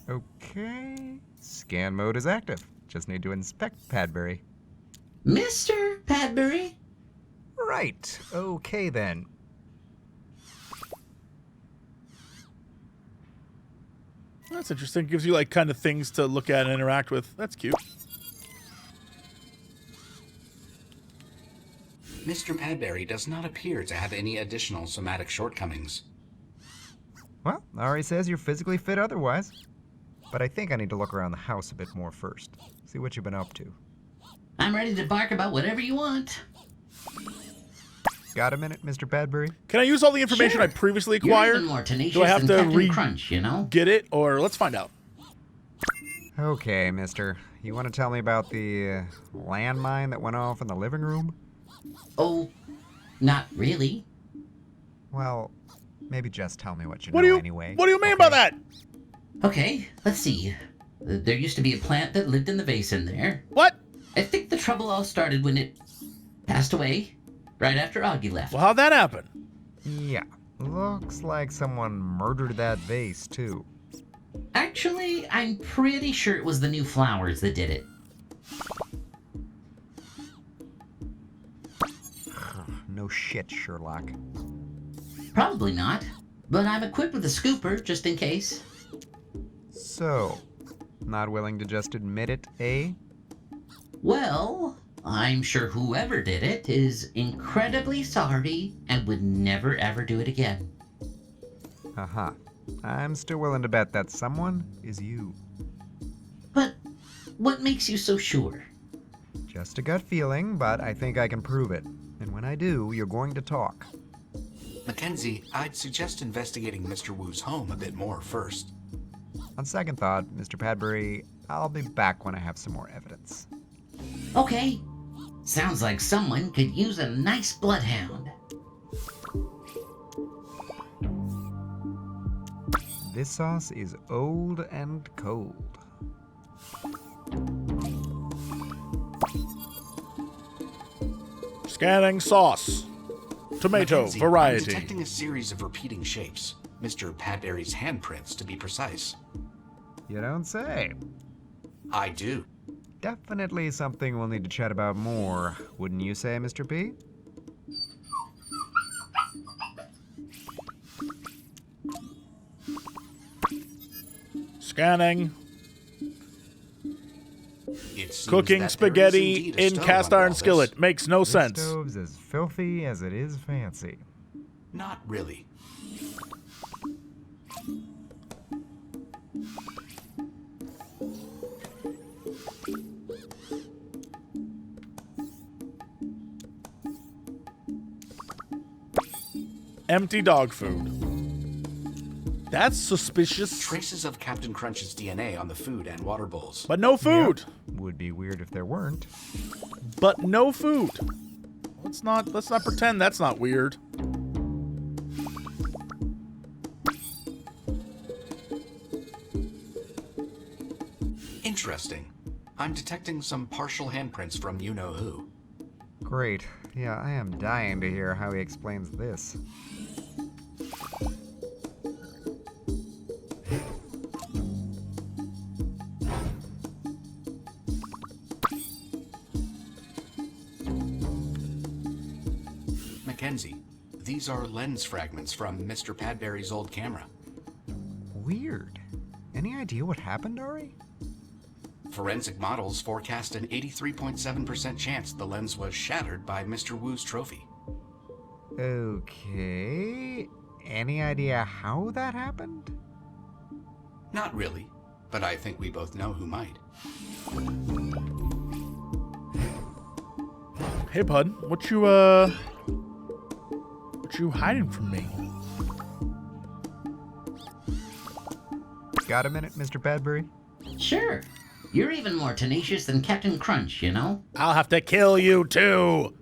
Okay. Scan mode is active. Just need to inspect Padbury. Mr. Padbury? Right. Okay, then. That's interesting. Gives you like kind of things to look at and interact with. That's cute. Mr. Padbury does not appear to have any additional somatic shortcomings. Well, Ari says you're physically fit otherwise. But I think I need to look around the house a bit more first. See what you've been up to. I'm ready to bark about whatever you want. Got a minute, Mr. Padbury? Can I use all the information Sure. I previously You're acquired? even more tenacious Do I have than to Captain Crunch, you know? get it, or let's find out? Okay, mister. You want to tell me about the landmine that went off in the living room? Oh, not really. Well, maybe just tell me what you What know do you anyway. What do you mean by that? Okay, let's see. There used to be a plant that lived in the vase in there. What? I think the trouble all started when it passed away, right after Augie left. Well, how'd that happen? Yeah. Looks like someone murdered that vase, too. Actually, I'm pretty sure it was the new flowers that did it. No shit, Sherlock. Probably not, but I'm equipped with a scooper just in case. So, not willing to just admit it, eh? Well, I'm sure whoever did it is incredibly sorry and would never ever do it again. Uh-huh. I'm still willing to bet that someone is you. But what makes you so sure? Just a gut feeling, but I think I can prove it. And when I do, you're going to talk. Makenzy, I'd suggest investigating Mr. Wu's home a bit more first. On second thought, Mr. Padbury, I'll be back when I have some more evidence. Okay. Sounds like someone could use a nice bloodhound. This sauce is old and cold. Scanning sauce. Tomato Makenzy, I'm variety. detecting a series of repeating shapes. Mr. Padbury's handprints, to be precise. You don't say. I do. Definitely something we'll need to chat about more, wouldn't you say, Mr. P? Scanning. It seems Cooking that spaghetti there is indeed a in stove cast under iron all this. skillet. Makes no This sense. stove's as filthy as it is fancy. Not really. Empty dog food. That's suspicious. Traces of Captain Crunch's DNA on the food and water bowls. But no food. Yep. Would be weird if there weren't. But no food. Let's not pretend that's not weird. Interesting. I'm detecting some partial handprints from you-know-who. Great. Yeah, I am dying to hear how he explains this. Makenzy, these are lens fragments from Mr. Padbury's old camera. Weird. Any idea what happened, Ari? Forensic models forecast an 83.7% chance the lens was shattered by Mr. Wu's trophy. Okay. Any idea how that happened? Not really, but I think we both know who might. Hey, bud, what you hiding from me? Got a minute, Mr. Padbury? Sure. You're even more tenacious than Captain Crunch, you know? I'll have to kill you too.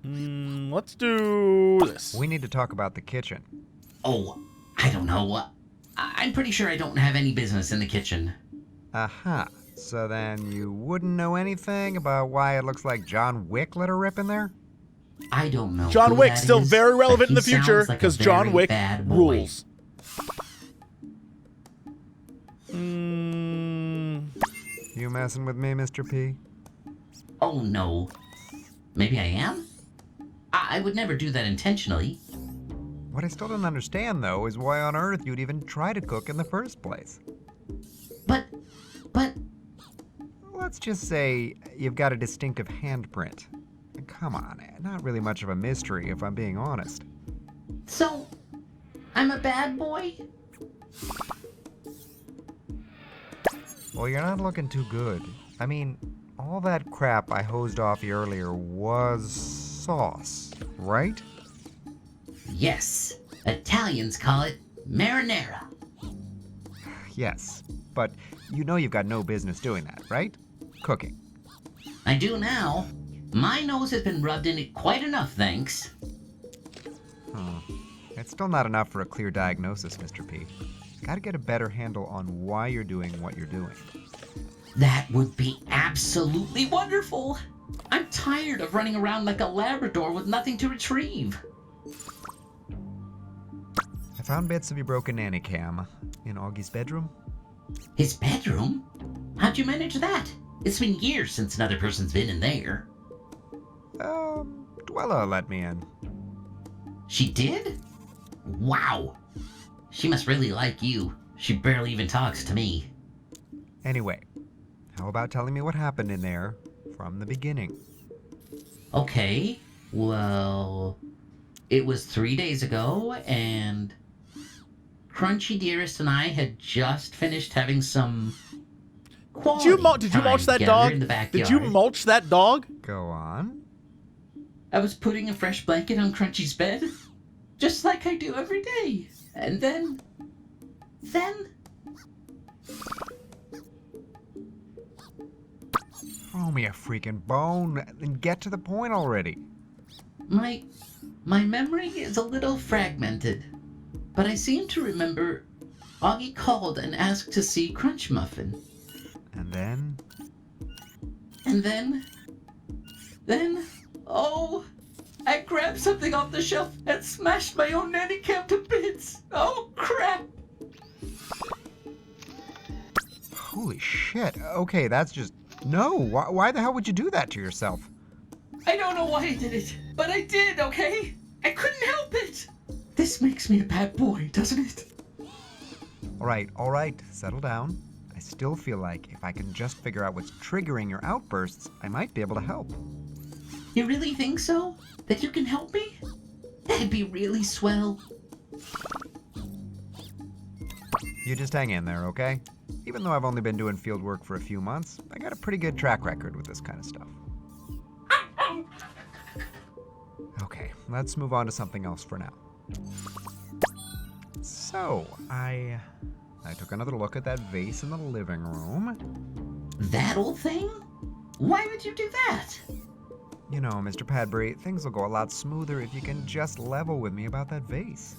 Let's do this. We need to talk about the kitchen. Oh, I don't know. I'm pretty sure I don't have any business in the kitchen. Aha. So then you wouldn't know anything about why it looks like John Wick let her rip in there? I don't know. John who Wick's that still is, very relevant in but the he future sounds like a because John very Wick bad boy. rules. You messing with me, Mr. P? Oh, no. Maybe I am? I would never do that intentionally. What I still don't understand, though, is why on earth you'd even try to cook in the first place. But... Let's just say you've got a distinctive handprint. Come on, not really much of a mystery, if I'm being honest. So, I'm a bad boy? Well, you're not looking too good. I mean, all that crap I hosed off you earlier was sauce, right? Yes. Italians call it marinara. Yes, but you know you've got no business doing that, right? Cooking. I do now. My nose has been rubbed in it quite enough, thanks. It's still not enough for a clear diagnosis, Mr. P. Gotta get a better handle on why you're doing what you're doing. That would be absolutely wonderful. I'm tired of running around like a Labrador with nothing to retrieve. I found bits of your broken nanny cam in Augie's bedroom. His bedroom? How'd you manage that? It's been years since another person's been in there. Dwella let me in. She did? Wow. She must really like you. She barely even talks to me. Anyway, how about telling me what happened in there from the beginning? Okay, well, it was 3 days ago, and Crunchy Dearest and I had just finished having some Did you mulch that dog? in the backyard. Did you mulch that dog? Go on. I was putting a fresh blanket on Crunchy's bed, just like I do every day. And then... Throw me a freaking bone and get to the point already. My memory is a little fragmented, but I seem to remember Augie called and asked to see Crunch Muffin. And then? And then, oh, I grabbed something off the shelf and smashed my own nanny cam to bits. Oh, crap. Holy shit. Okay, that's just... No, why the hell would you do that to yourself? I don't know why I did it, but I did, okay? I couldn't help it. This makes me a bad boy, doesn't it? All right, settle down. I still feel like if I can just figure out what's triggering your outbursts, I might be able to help. You really think so? That you can help me? That'd be really swell. You just hang in there, okay? Even though I've only been doing field work for a few months, I got a pretty good track record with this kind of stuff. Okay, let's move on to something else for now. So, I took another look at that vase in the living room. That old thing? Why would you do that? You know, Mr. Padbury, things will go a lot smoother if you can just level with me about that vase.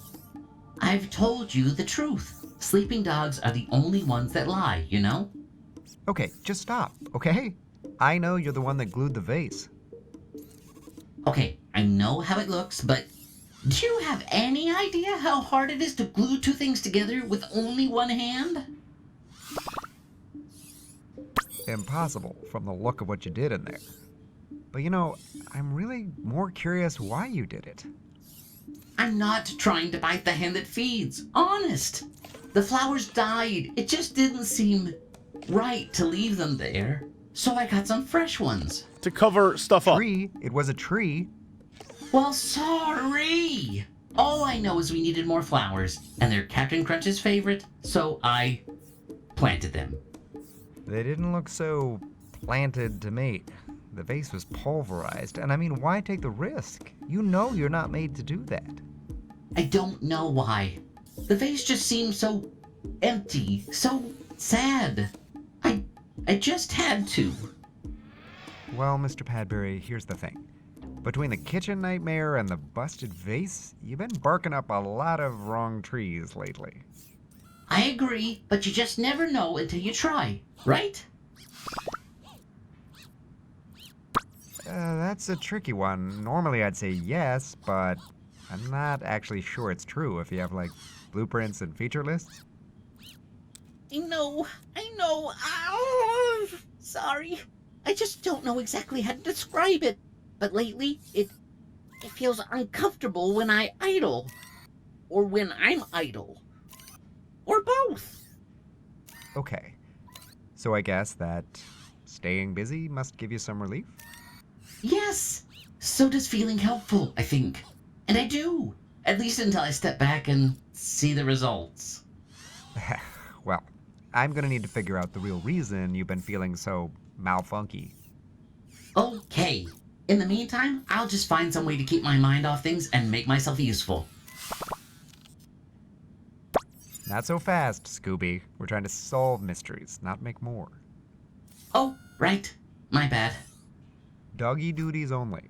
I've told you the truth. Sleeping dogs are the only ones that lie, you know? Okay, just stop, okay? I know you're the one that glued the vase. Okay, I know how it looks, but do you have any idea how hard it is to glue two things together with only one hand? Impossible from the look of what you did in there. But you know, I'm really more curious why you did it. I'm not trying to bite the hand that feeds. Honest. The flowers died. It just didn't seem right to leave them there. So I got some fresh ones. To cover stuff up. Tree? It was a tree. Well, sorry. All I know is we needed more flowers, and they're Captain Crunch's favorite, so I planted them. They didn't look so planted to me. The vase was pulverized, and I mean, why take the risk? You know you're not made to do that. I don't know why. The vase just seemed so empty, so sad. I just had to. Well, Mr. Padbury, here's the thing. Between the kitchen nightmare and the busted vase, you've been barking up a lot of wrong trees lately. I agree, but you just never know until you try, right? That's a tricky one. Normally I'd say yes, but I'm not actually sure it's true if you have, like, blueprints and feature lists. I know. Ow, sorry. I just don't know exactly how to describe it. But lately, it feels uncomfortable when I idle. Or when I'm idle. Or both. Okay. So I guess that staying busy must give you some relief? Yes. So does feeling helpful, I think. And I do. At least until I step back and see the results. Well, I'm gonna need to figure out the real reason you've been feeling so malfunky. Okay. In the meantime, I'll just find some way to keep my mind off things and make myself useful. Not so fast, Scooby. We're trying to solve mysteries, not make more. Oh, right. My bad. Doggy duties only.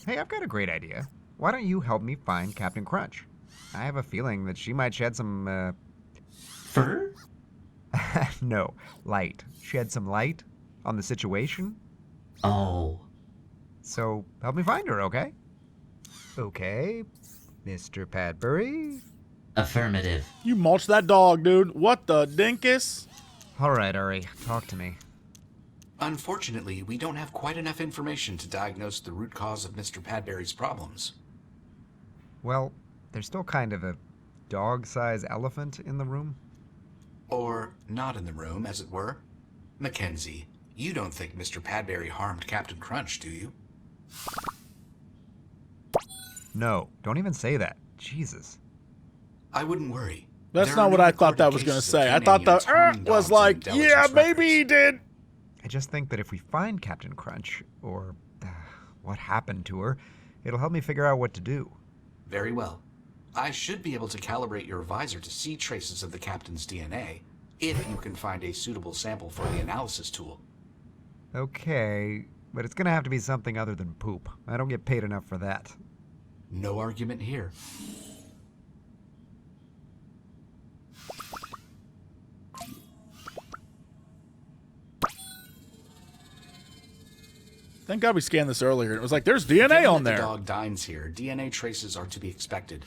Hey, I've got a great idea. Why don't you help me find Captain Crunch? I have a feeling that she might shed some, Fur? No, light. Shed some light on the situation. Oh. So, help me find her, okay? Okay, Mr. Padbury. Affirmative. You mulched that dog, dude. What the dinkus? All right, Uri, talk to me. Unfortunately, we don't have quite enough information to diagnose the root cause of Mr. Padbury's problems. Well, there's still kind of a dog-sized elephant in the room. Or not in the room, as it were. Makenzy, you don't think Mr. Padbury harmed Captain Crunch, do you? No, don't even say that. Jesus. I wouldn't worry. That's There not are what no I thought that recorded was going to cases of say. I canine thought units the harming was dogs in like, Intelligence yeah, maybe records. he did. I just think that if we find Captain Crunch, or what happened to her, it'll help me figure out what to do. Very well. I should be able to calibrate your visor to see traces of the captain's DNA, if you can find a suitable sample for the analysis tool. Okay, but it's gonna have to be something other than poop. I don't get paid enough for that. No argument here. Thank God we scanned this earlier. It was like, there's DNA Given on that there. The dog dines here. DNA traces are to be expected.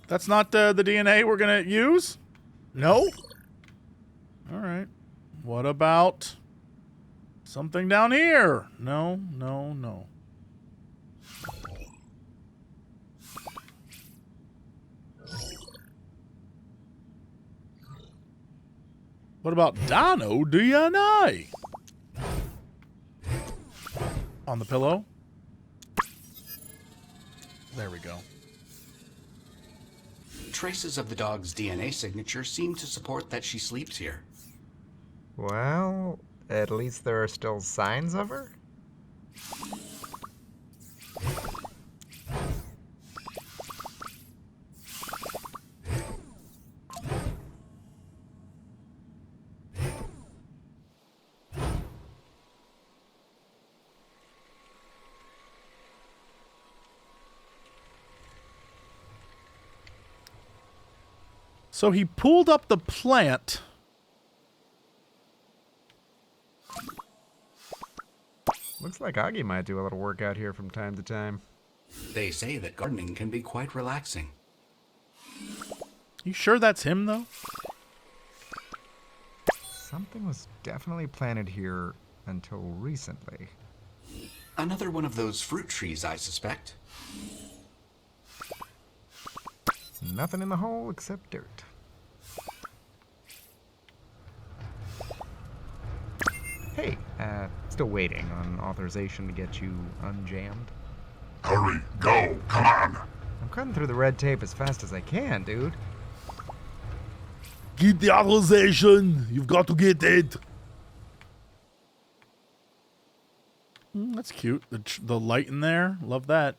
That's not the DNA we're going to use? No? All right. What about something down here? No, no, no. What about Dino DNA? On the pillow? There we go. Traces of the dog's DNA signature seem to support that she sleeps here. Well, at least there are still signs of her? So he pulled up the plant. Looks like Augie might do a little work out here from time to time. They say that gardening can be quite relaxing. You sure that's him, though? Something was definitely planted here until recently. Another one of those fruit trees, I suspect. Nothing in the hole except dirt. Hey, still waiting on authorization to get you unjammed. Hurry, go, come on. I'm cutting through the red tape as fast as I can, dude. Get the authorization. You've got to get it. That's cute. The light in there. Love that.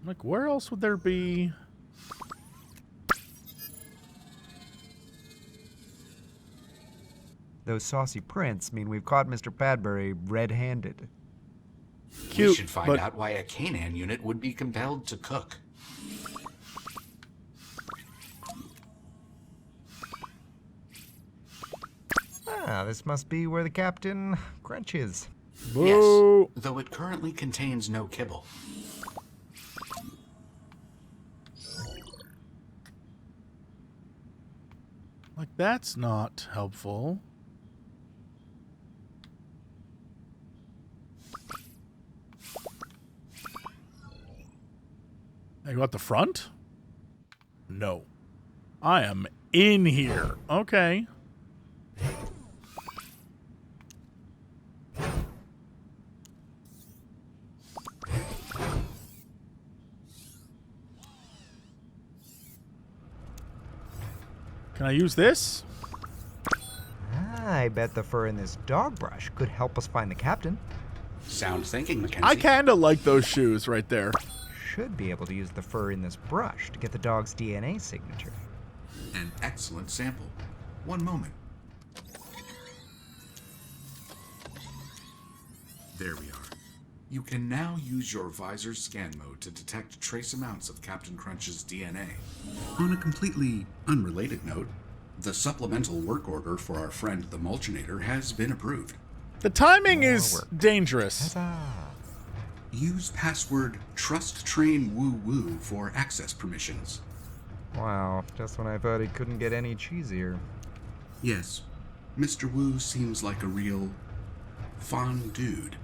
Like, where else would there be? Those saucy prints mean we've caught Mr. Padbury red-handed. Cute, We should find but out why a Canaan unit would be compelled to cook. Ah, this must be where the Captain Crunch is. boo. Yes, though it currently contains no kibble. Like, that's not helpful. You want the front? No. I am in here. Okay. Can I use this? I bet the fur in this dog brush could help us find the Captain. Sound thinking, Makenzy. I kind of like those shoes right there. Should be able to use the fur in this brush to get the dog's DNA signature. An excellent sample. One moment. There we are. You can now use your visor's scan mode to detect trace amounts of Captain Crunch's DNA. On a completely unrelated note, the supplemental work order for our friend the Mulchinator has been approved. The timing More is work. dangerous. Huzzah! Use password TrustTrainWooWoo for access permissions. Wow, just when I thought he couldn't get any cheesier. Yes, Mr. Wu seems like a real fun dude.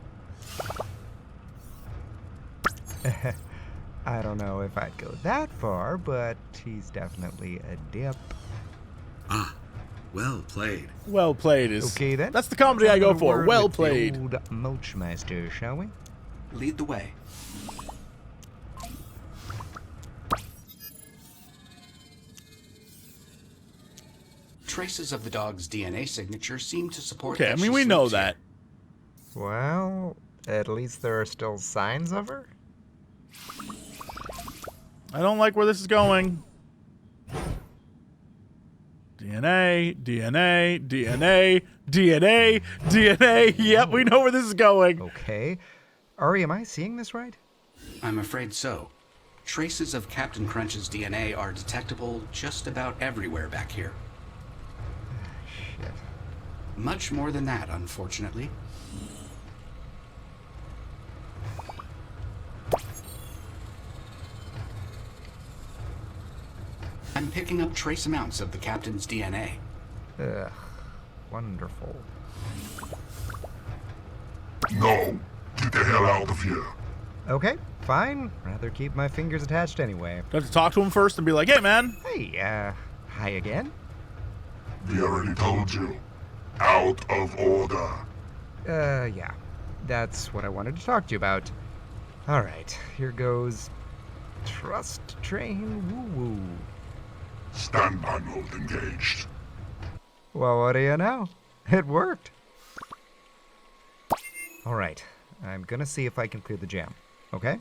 I don't know if I'd go that far, but he's definitely a dip. Ah, well played. Well played is. Okay then. That's the comedy I go Another for. word Well with the played. old Mulchmaster, shall we? Lead the way. Traces of the dog's DNA signature seem to support. Okay, I that mean, she we know sleeps that. here. Well, at least there are still signs of her. I don't like where this is going. DNA, DNA, DNA, DNA, DNA. Yep, we know where this is going. Okay. Ari, am I seeing this right? I'm afraid so. Traces of Captain Crunch's DNA are detectable just about everywhere back here. Shit. Much more than that, unfortunately. I'm picking up trace amounts of the Captain's DNA. Ugh. Wonderful. No, get the hell out of here. Okay, fine. Rather keep my fingers attached anyway. Do I have to talk to him first and be like, hey, man. Hey, hi again? We already told you. Out of order. Yeah. That's what I wanted to talk to you about. Alright, here goes. Trust train woo-woo. Standby mode engaged. Well, what do you know? It worked. Alright, I'm gonna see if I can clear the jam, okay?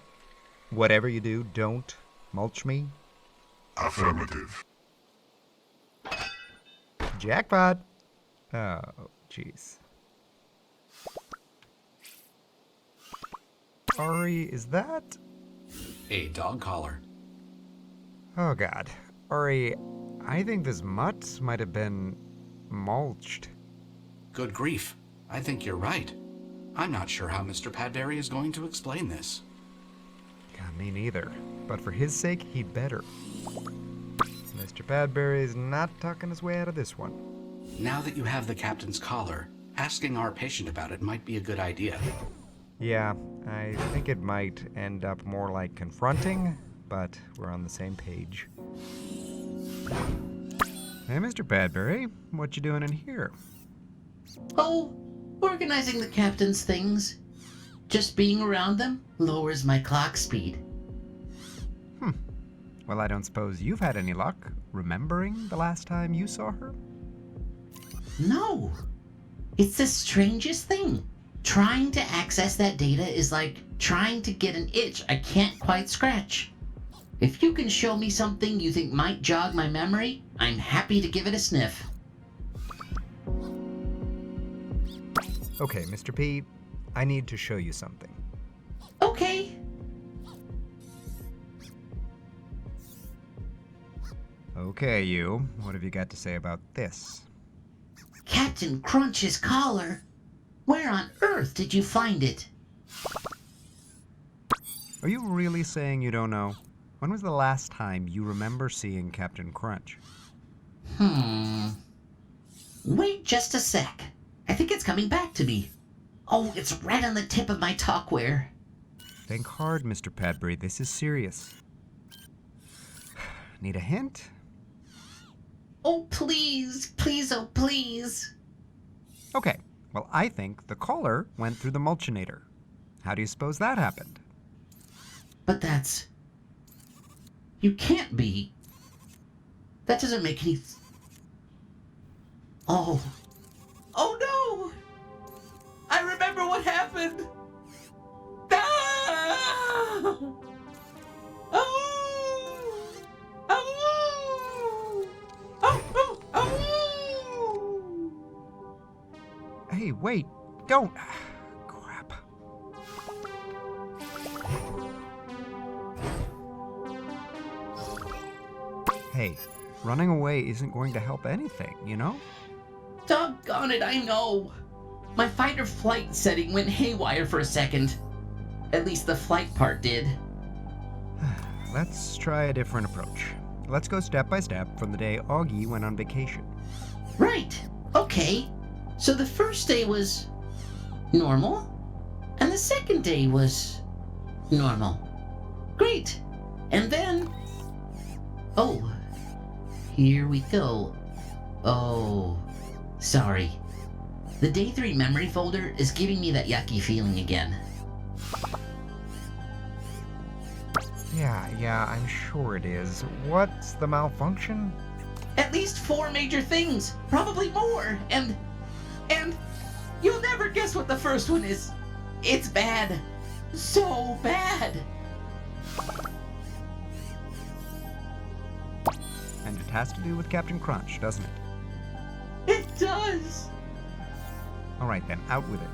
Whatever you do, don't mulch me. Affirmative. Jackpot! Oh, jeez. Ari, is that? A dog collar. Oh god. Ari, I think this mutt might have been mulched. Good grief. I think you're right. I'm not sure how Mr. Padbury is going to explain this. God, me neither. But for his sake, he'd better. Mr. Padbury is not talking his way out of this one. Now that you have the captain's collar, asking our patient about it might be a good idea. Yeah, I think it might end up more like confronting, but we're on the same page. Hey, Mr. Padbury, what you doing in here? Oh, organizing the captain's things. Just being around them lowers my clock speed. Well, I don't suppose you've had any luck remembering the last time you saw her? No. It's the strangest thing. Trying to access that data is like trying to get an itch I can't quite scratch. If you can show me something you think might jog my memory, I'm happy to give it a sniff. Okay, Mr. P, I need to show you something. Okay. Okay, you. What have you got to say about this? Captain Crunch's collar? Where on earth did you find it? Are you really saying you don't know? When was the last time you remember seeing Captain Crunch? Wait just a sec. I think it's coming back to me. Oh, it's right on the tip of my talkware. Think hard, Mr. Padbury. This is serious. Need a hint? Oh, please, please, oh, please. Okay, well, I think the collar went through the mulchinator. How do you suppose that happened? But that's... You can't be. That doesn't make any... Oh. Oh no! I remember what happened! Ah! Oh! Oh! Oh! Oh! Oh! Hey, wait, don't. Crap. Hey, running away isn't going to help anything, you know? Doggone it, I know. My fight or flight setting went haywire for a second. At least the flight part did. Let's try a different approach. Let's go step by step from the day Augie went on vacation. Right. Okay. So the first day was normal, and the second day was normal. Great. And then... Oh, here we go. Oh, sorry. The day 3 memory folder is giving me that yucky feeling again. Yeah, I'm sure it is. What's the malfunction? At least 4 major things, probably more, and you'll never guess what the first one is. It's bad. So bad. And it has to do with Captain Crunch, doesn't it? It does. All right then, out with it.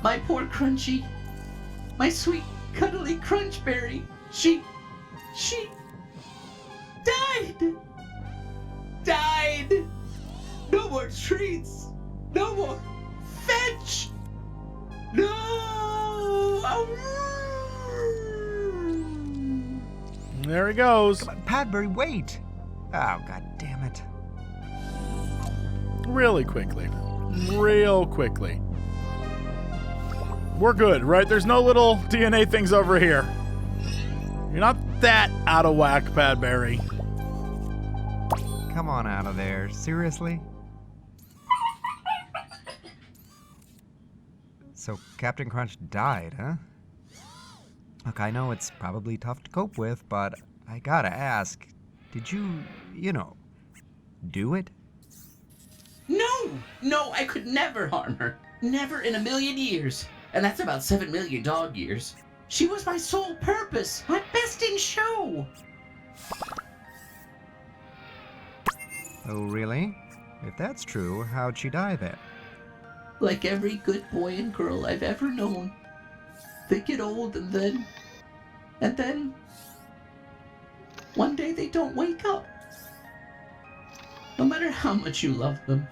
My poor Crunchy. My sweet, cuddly Crunchberry. She died. Died. No more treats. No more fetch. No. There he goes. Come on, Padbury, wait! Oh, god damn it. Really quickly. Real quickly. We're good, right? There's no little DNA things over here. You're not that out of whack, Padbury. Come on out of there. Seriously? So Captain Crunch died, huh? Look, I know it's probably tough to cope with, but I gotta ask, did you do it? No, I could never harm her. Never in a million years. And that's about 7 million dog years. She was my sole purpose, my best in show. Oh, really? If that's true, how'd she die then? Like every good boy and girl I've ever known. they get old and then one day they don't wake up. No matter how much you love them.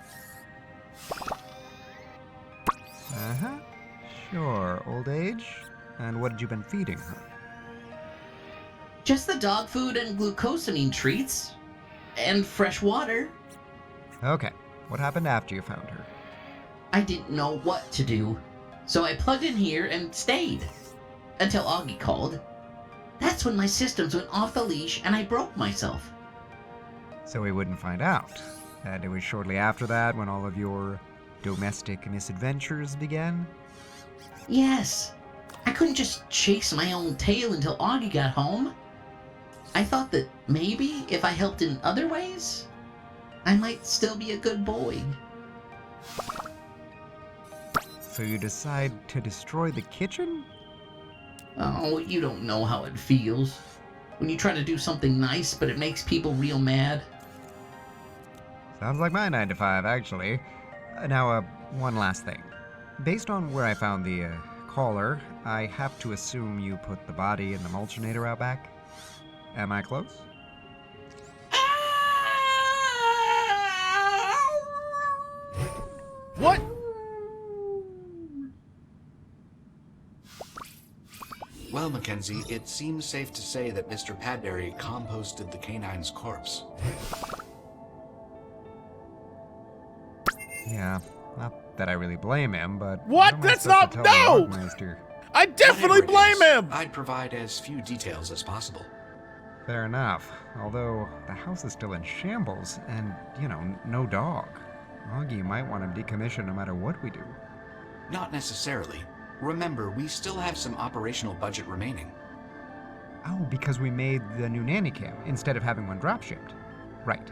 Uh-huh. Sure, old age. And what had you been feeding her? Just the dog food and glucosamine treats. And fresh water. Okay, what happened after you found her? I didn't know what to do, so I plugged in here and stayed. Until Augie called. That's when my systems went off the leash and I broke myself. So we wouldn't find out. And it was shortly after that when all of your domestic misadventures began? Yes. I couldn't just chase my own tail until Augie got home. I thought that maybe if I helped in other ways, I might still be a good boy. So you decide to destroy the kitchen? Oh, you don't know how it feels. When you try to do something nice, but it makes people real mad. Sounds like my 9 to 5, actually. Now, one last thing. Based on where I found the caller, I have to assume you put the body in the mulchinator out back. Am I close? What? Well, Makenzy, it seems safe to say that Mr. Padbury composted the canine's corpse. Yeah, not that I really blame him, but... What? am I That's supposed not... to tell the No! Hogmeister? I definitely Whatever it blame is, him! I'd provide as few details as possible. Fair enough. Although, the house is still in shambles, and, no dog. Augie might want to decommission no matter what we do. Not necessarily. Remember, we still have some operational budget remaining. Oh, because we made the new nanny cam instead of having one drop-shipped. Right.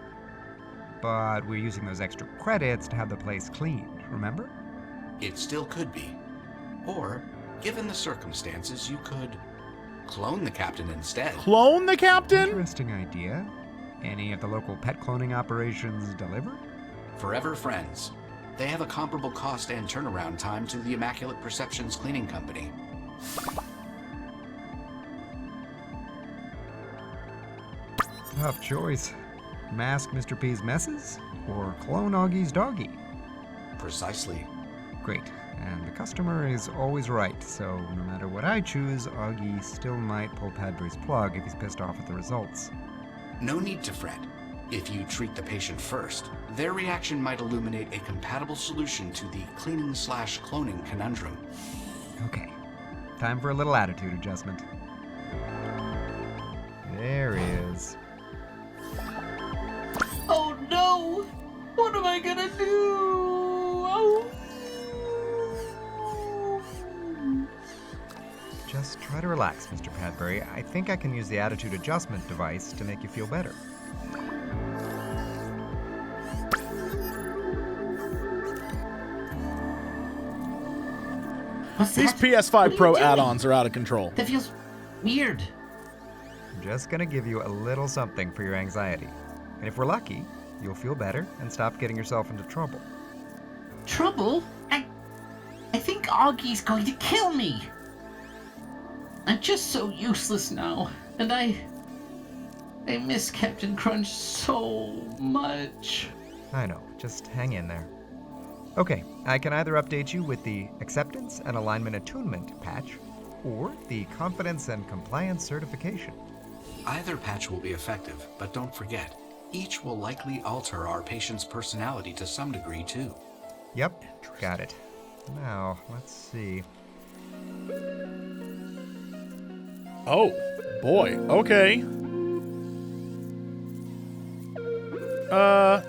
But we're using those extra credits to have the place cleaned, remember? It still could be. Or, given the circumstances, you could clone the captain instead. Clone the captain? Interesting idea. Any of the local pet cloning operations deliver? Forever Friends. They have a comparable cost and turnaround time to the Immaculate Perceptions Cleaning Company. Tough choice. Mask Mr. P's messes? Or clone Augie's doggy? Precisely. Great. And the customer is always right, so no matter what I choose, Augie still might pull Padbury's plug if he's pissed off at the results. No need to fret. If you treat the patient first, their reaction might illuminate a compatible solution to the cleaning/cloning conundrum. Okay. Time for a little attitude adjustment. There is. Oh no! What am I gonna do? Oh. Just try to relax, Mr. Padbury. I think I can use the attitude adjustment device to make you feel better. What's These that? PS5 What are you Pro doing? add-ons are out of control. That feels weird. I'm just gonna give you a little something for your anxiety. And if we're lucky, you'll feel better and stop getting yourself into trouble. Trouble? I think Augie's going to kill me. I'm just so useless now, and I miss Captain Crunch so much. I know, just hang in there. Okay, I can either update you with the Acceptance and Alignment Attunement patch, or the Confidence and Compliance Certification. Either patch will be effective, but don't forget, each will likely alter our patient's personality to some degree too. Yep, got it. Now, let's see. Oh, boy. Okay. Yeah.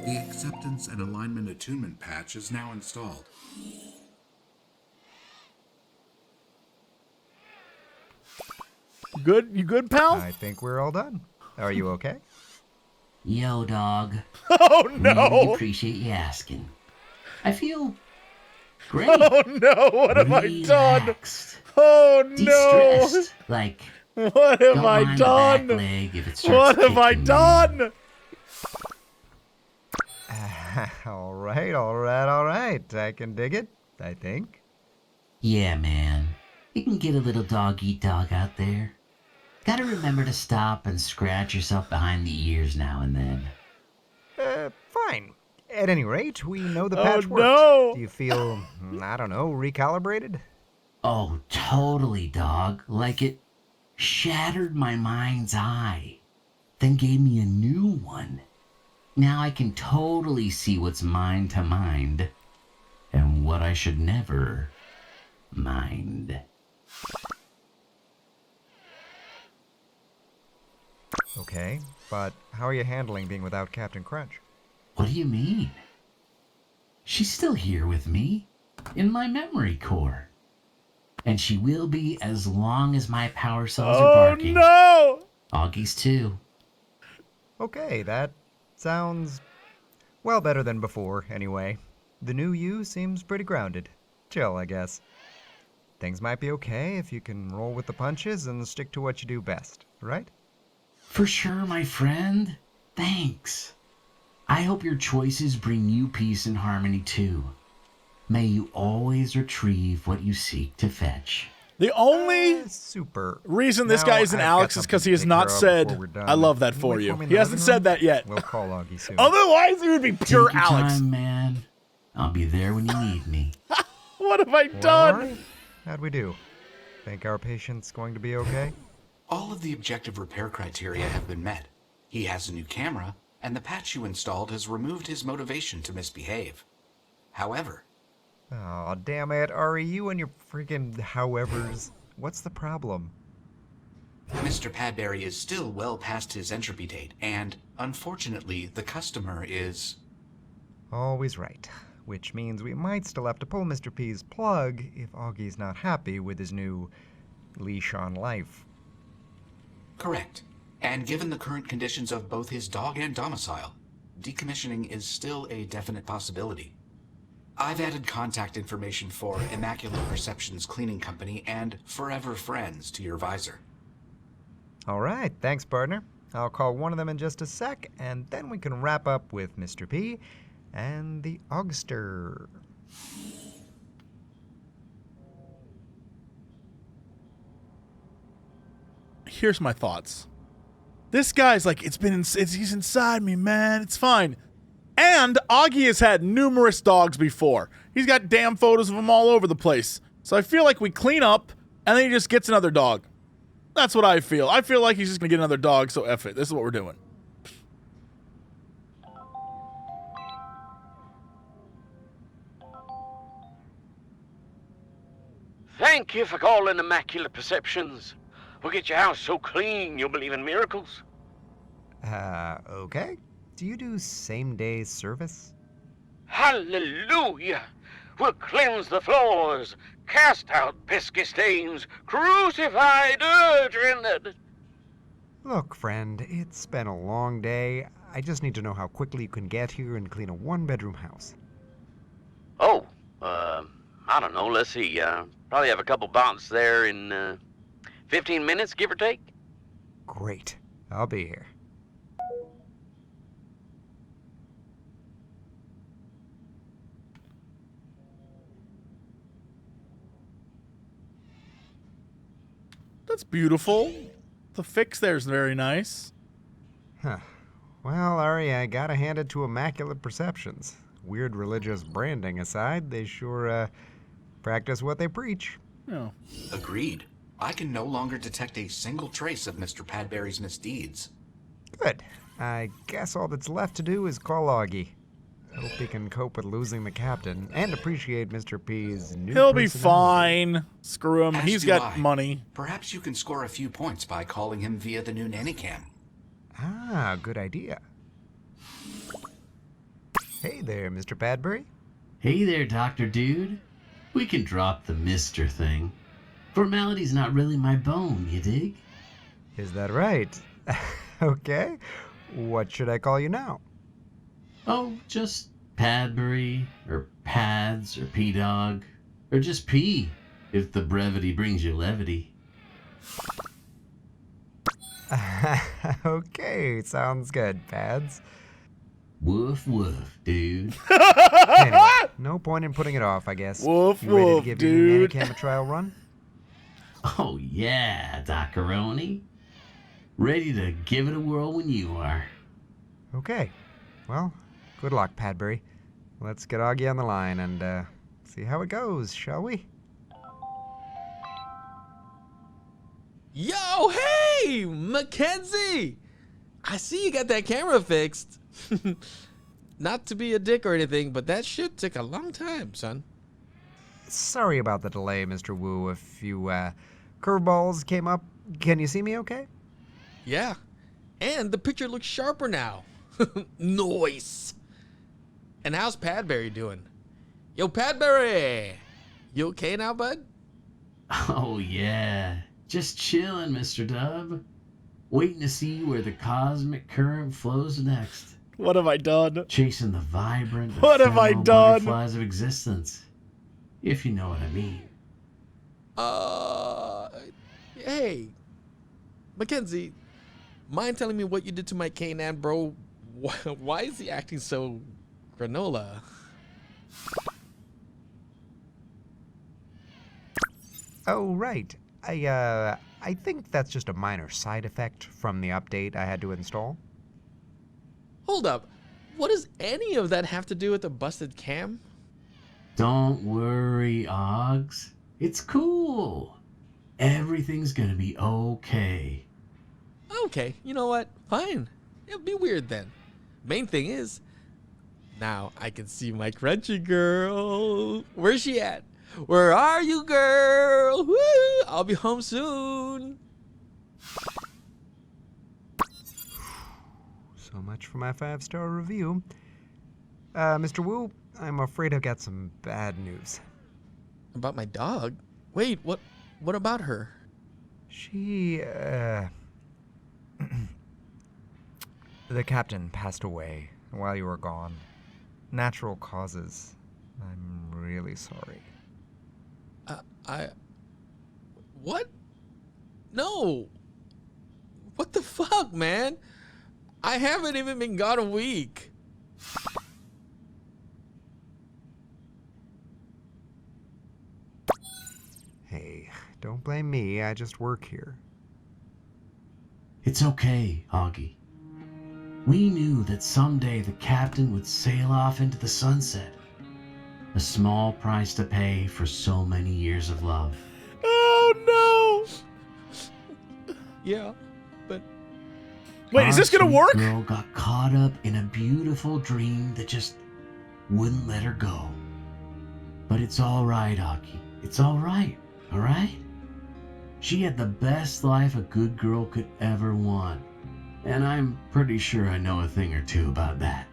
The Acceptance and Alignment Attunement patch is now installed. Good? You good, pal? I think we're all done. Are you okay? Yo, dog. Oh, Really no. appreciate you asking. I feel great. Oh, no. What have I done? Relaxed. Oh, no. De-stressed. Like, What have don't I mind the back done? leg if it starts What have I kicking. done? All right. I can dig it, I think. Yeah, man. You can get a little dog-eat-dog out there. Gotta remember to stop and scratch yourself behind the ears now and then. Fine. At any rate, we know the Oh, patch worked. no. Do you feel, I don't know, recalibrated? Oh, totally, dog. Like it shattered my mind's eye, then gave me a new one. Now I can totally see what's mind to mind, and what I should never mind. Okay, but how are you handling being without Captain Crunch? What do you mean? She's still here with me, in my memory core. And she will be as long as my power cells are barking. Oh, no! Augie's too. Okay, that sounds, well, better than before, anyway. The new you seems pretty grounded. Chill, I guess. Things might be okay if you can roll with the punches and stick to what you do best, right? For sure, my friend. Thanks. I hope your choices bring you peace and harmony too. May you always retrieve what you seek to fetch. The only super reason this Now, guy isn't I've Alex got is because something he to has take not care of said, before we're done. I love that Can you for wait you. me in He the hasn't living said room? that yet. We'll call Augie soon. Otherwise, he would be pure Take your Alex. time, man. I'll be there when you need me. What have I Well, done? all right. How'd we do? Think our patient's going to be okay? All of the objective repair criteria have been met. He has a new camera, and the patch you installed has removed his motivation to misbehave. However, Oh, damn it, Ari, you and your freaking howevers. What's the problem? Mr. Padbury is still well past his entropy date, and unfortunately, the customer is... Always right. Which means we might still have to pull Mr. P's plug if Augie's not happy with his new leash on life. correct. And given the current conditions of both his dog and domicile, decommissioning is still a definite possibility. I've added contact information for Immaculate Perceptions Cleaning Company and Forever Friends to your visor. All right, thanks, partner. I'll call one of them in just a sec, and then we can wrap up with Mr. P and the Augster. Here's my thoughts. This guy's like, he's inside me, man. It's fine. And Augie has had numerous dogs before. He's got damn photos of them all over the place. So I feel like we clean up, and then he just gets another dog. That's what I feel. I feel like he's just going to get another dog, so F it. This is what we're doing. Thank you for calling Immaculate Perceptions. We'll get your house so clean you'll believe in miracles. Okay. Do you do same-day service? Hallelujah! We'll cleanse the floors, cast out pesky stains, crucify dirt in the... Look, friend, it's been a long day. I just need to know how quickly you can get here and clean a one-bedroom house. Oh, I don't know, let's see, probably have a couple bounces there in, 15 minutes, give or take? Great. I'll be here. That's beautiful. The fix there's very nice. Huh. Well, Ari, I gotta hand it to Immaculate Perceptions. Weird religious branding aside, they sure, practice what they preach. Oh. Agreed. I can no longer detect a single trace of Mr. Padbury's misdeeds. Good. I guess all that's left to do is call Augie. Hope he can cope with losing the captain and appreciate Mr. P's new He'll be personality. fine. Screw him. As He's do got I. money. Perhaps you can score a few points by calling him via the new nannycam. Ah, good idea. Hey there, Mr. Padbury. Hey there, Dr. Dude. We can drop the Mr. thing. Formality's not really my bone, you dig? Is that right? Okay. What should I call you now? Oh, just Padbury, or Pads, or P-Dog, or just P, if the brevity brings you levity. Okay, sounds good, Pads. Woof woof, dude. Anyway, no point in putting it off, I guess. Woof, You ready woof, to give your new dude. nanny cam a trial run? Oh yeah, Dockeroni. Ready to give it a whirl when you are. Okay. Well, good luck, Padbury. Let's get Augie on the line and see how it goes, shall we? Yo, hey, Makenzy! I see you got that camera fixed. Not to be a dick or anything, but that shit took a long time, son. Sorry about the delay, Mr. Wu. A few curveballs came up. Can you see me okay? Yeah, and the picture looks sharper now. Nice. And how's Padbury doing? Yo, Padbury! You okay now, bud? Oh yeah, just chilling, Mr. Dub. Waiting to see where the cosmic current flows next. What have I done? Chasing the vibrant, What have I ephemeral done? butterflies of existence. If you know what I mean. Hey, Makenzy, mind telling me what you did to my K-Nan, bro? Why is he acting so granola? Oh, right. I think that's just a minor side effect from the update I had to install. Hold up. What does any of that have to do with the busted cam? Don't worry, Oggs. It's cool. Everything's gonna be okay. Okay, you know what? Fine. It'll be weird then. Main thing is, now I can see my crunchy girl. Where's she at? Where are you, girl? Woo! I'll be home soon. So much for my 5-star review. Mr. Wu, I'm afraid I've got some bad news. About my dog? Wait, what about her? She, the captain passed away while you were gone. Natural causes. I'm really sorry. What? No. What the fuck, man? I haven't even been gone a week. Hey, don't blame me. I just work here. It's okay, Augie. We knew that someday the captain would sail off into the sunset. A small price to pay for so many years of love. Oh no! Yeah, but Wait, is this gonna Our work? sweet girl got caught up in a beautiful dream that just wouldn't let her go. But it's all right, Augie. It's all right. All right? She had the best life a good girl could ever want. And I'm pretty sure I know a thing or two about that.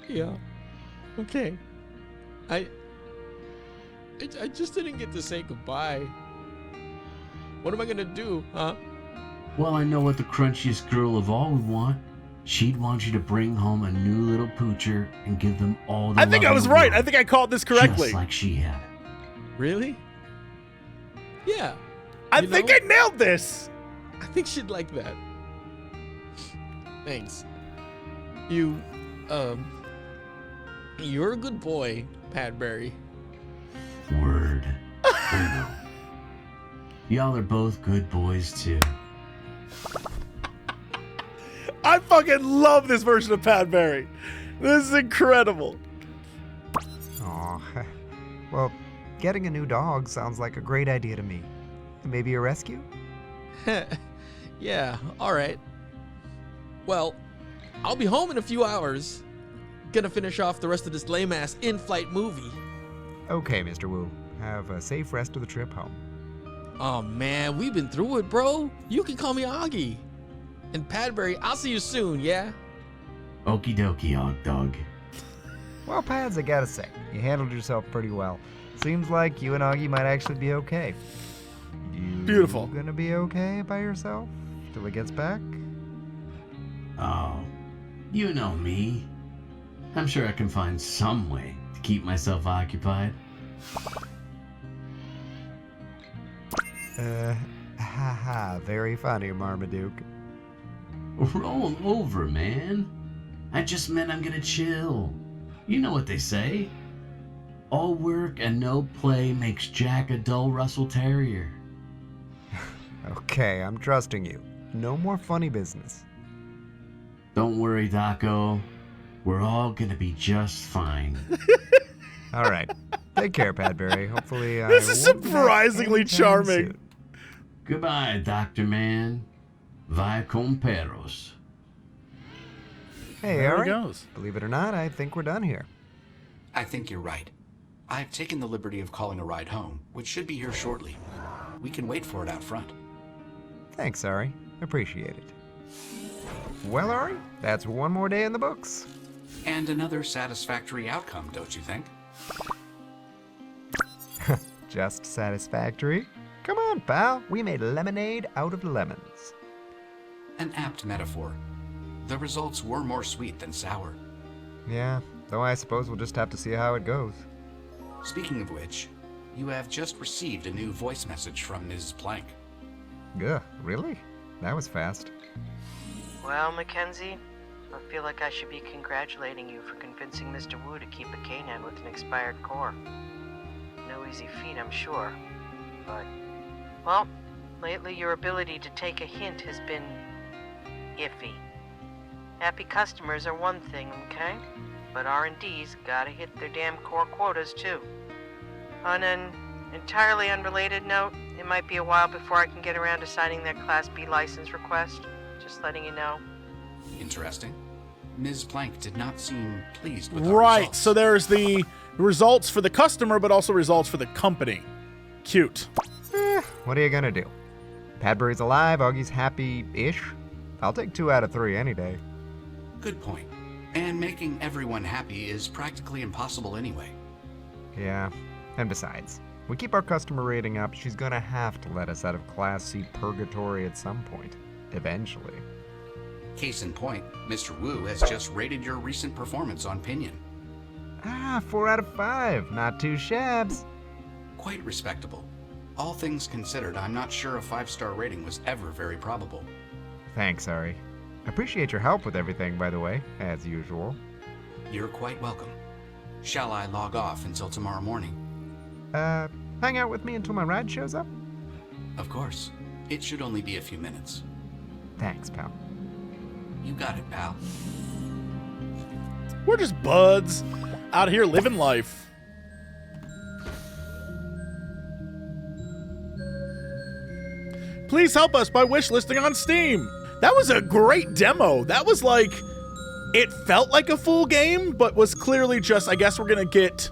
yeah. Okay. I just didn't get to say goodbye. What am I gonna do, huh? Well, I know what the crunchiest girl of all would want. She'd want you to bring home a new little poocher and give them all the I think love I was in the right. world, I think I called this correctly. Just like she had. Really? Yeah. I You think know? I nailed this. I think she'd like that. Thanks. You're a good boy, Padbury. Word. I know. Y'all are both good boys, too. I fucking love this version of Padbury. This is incredible. Aw. Well, getting a new dog sounds like a great idea to me. Maybe a rescue? Yeah, alright. Well, I'll be home in a few hours. Gonna finish off the rest of this lame-ass in-flight movie. Okay, Mr. Wu. Have a safe rest of the trip home. Oh man, we've been through it, bro. You can call me Augie. And Padbury, I'll see you soon, yeah? Okie dokie, Og Dog. Well, Pads, I gotta say, you handled yourself pretty well. Seems like you and Augie might actually be okay. You Beautiful. Gonna be okay by yourself till he gets back? Oh, you know me. I'm sure I can find some way to keep myself occupied. Haha, very funny, Marmaduke. Roll over, man. I just meant I'm gonna chill. You know what they say. All work and no play makes Jack a dull Russell Terrier. Okay, I'm trusting you. No more funny business. Don't worry, Daco. We're all gonna be just fine. All right. Take care, Padbury. Hopefully, This is won't be back surprisingly anytime charming. soon. Goodbye, Dr. Man. Vaya con perros. Hey, There he Ari. goes. Believe it or not, I think we're done here. I think you're right. I've taken the liberty of calling a ride home, which should be here shortly. We can wait for it out front. Thanks, Ari. Appreciate it. Well, Ari, that's one more day in the books. And another satisfactory outcome, don't you think? Just satisfactory? Come on, pal. We made lemonade out of lemons. An apt metaphor. The results were more sweet than sour. Yeah, though I suppose we'll just have to see how it goes. Speaking of which, you have just received a new voice message from Ms. Plank. Gah, really? That was fast. Well, Makenzy, I feel like I should be congratulating you for convincing Mr. Wu to keep a canine with an expired core. No easy feat, I'm sure. But, well, lately your ability to take a hint has been iffy. Happy customers are one thing, okay? But R&D's gotta hit their damn core quotas, too. On an entirely unrelated note, it might be a while before I can get around to signing that Class B license request. Just letting you know. Interesting. Ms. Plank did not seem pleased with our Right, results. so there's the results for the customer, but also results for the company. Cute. What are you gonna do? Padbury's alive, Augie's happy-ish. I'll take 2 out of 3 any day. Good point. And making everyone happy is practically impossible anyway. Yeah, and besides, we keep our customer rating up, she's gonna have to let us out of Class C purgatory at some point. Eventually. Case in point, Mr. Wu has just rated your recent performance on Pinion. 4 out of 5. Not too shabs. Quite respectable. All things considered, I'm not sure a 5-star rating was ever very probable. Thanks, Ari. Appreciate your help with everything, by the way, as usual. You're quite welcome. Shall I log off until tomorrow morning? Hang out with me until my ride shows up? Of course. It should only be a few minutes. Thanks, pal. You got it, pal. We're just buds out here living life. Please help us by wishlisting on Steam. That was a great demo. That was like, it felt like a full game, but was clearly just, I guess we're gonna get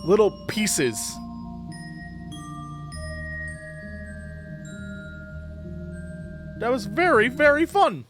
little pieces. That was very, very fun.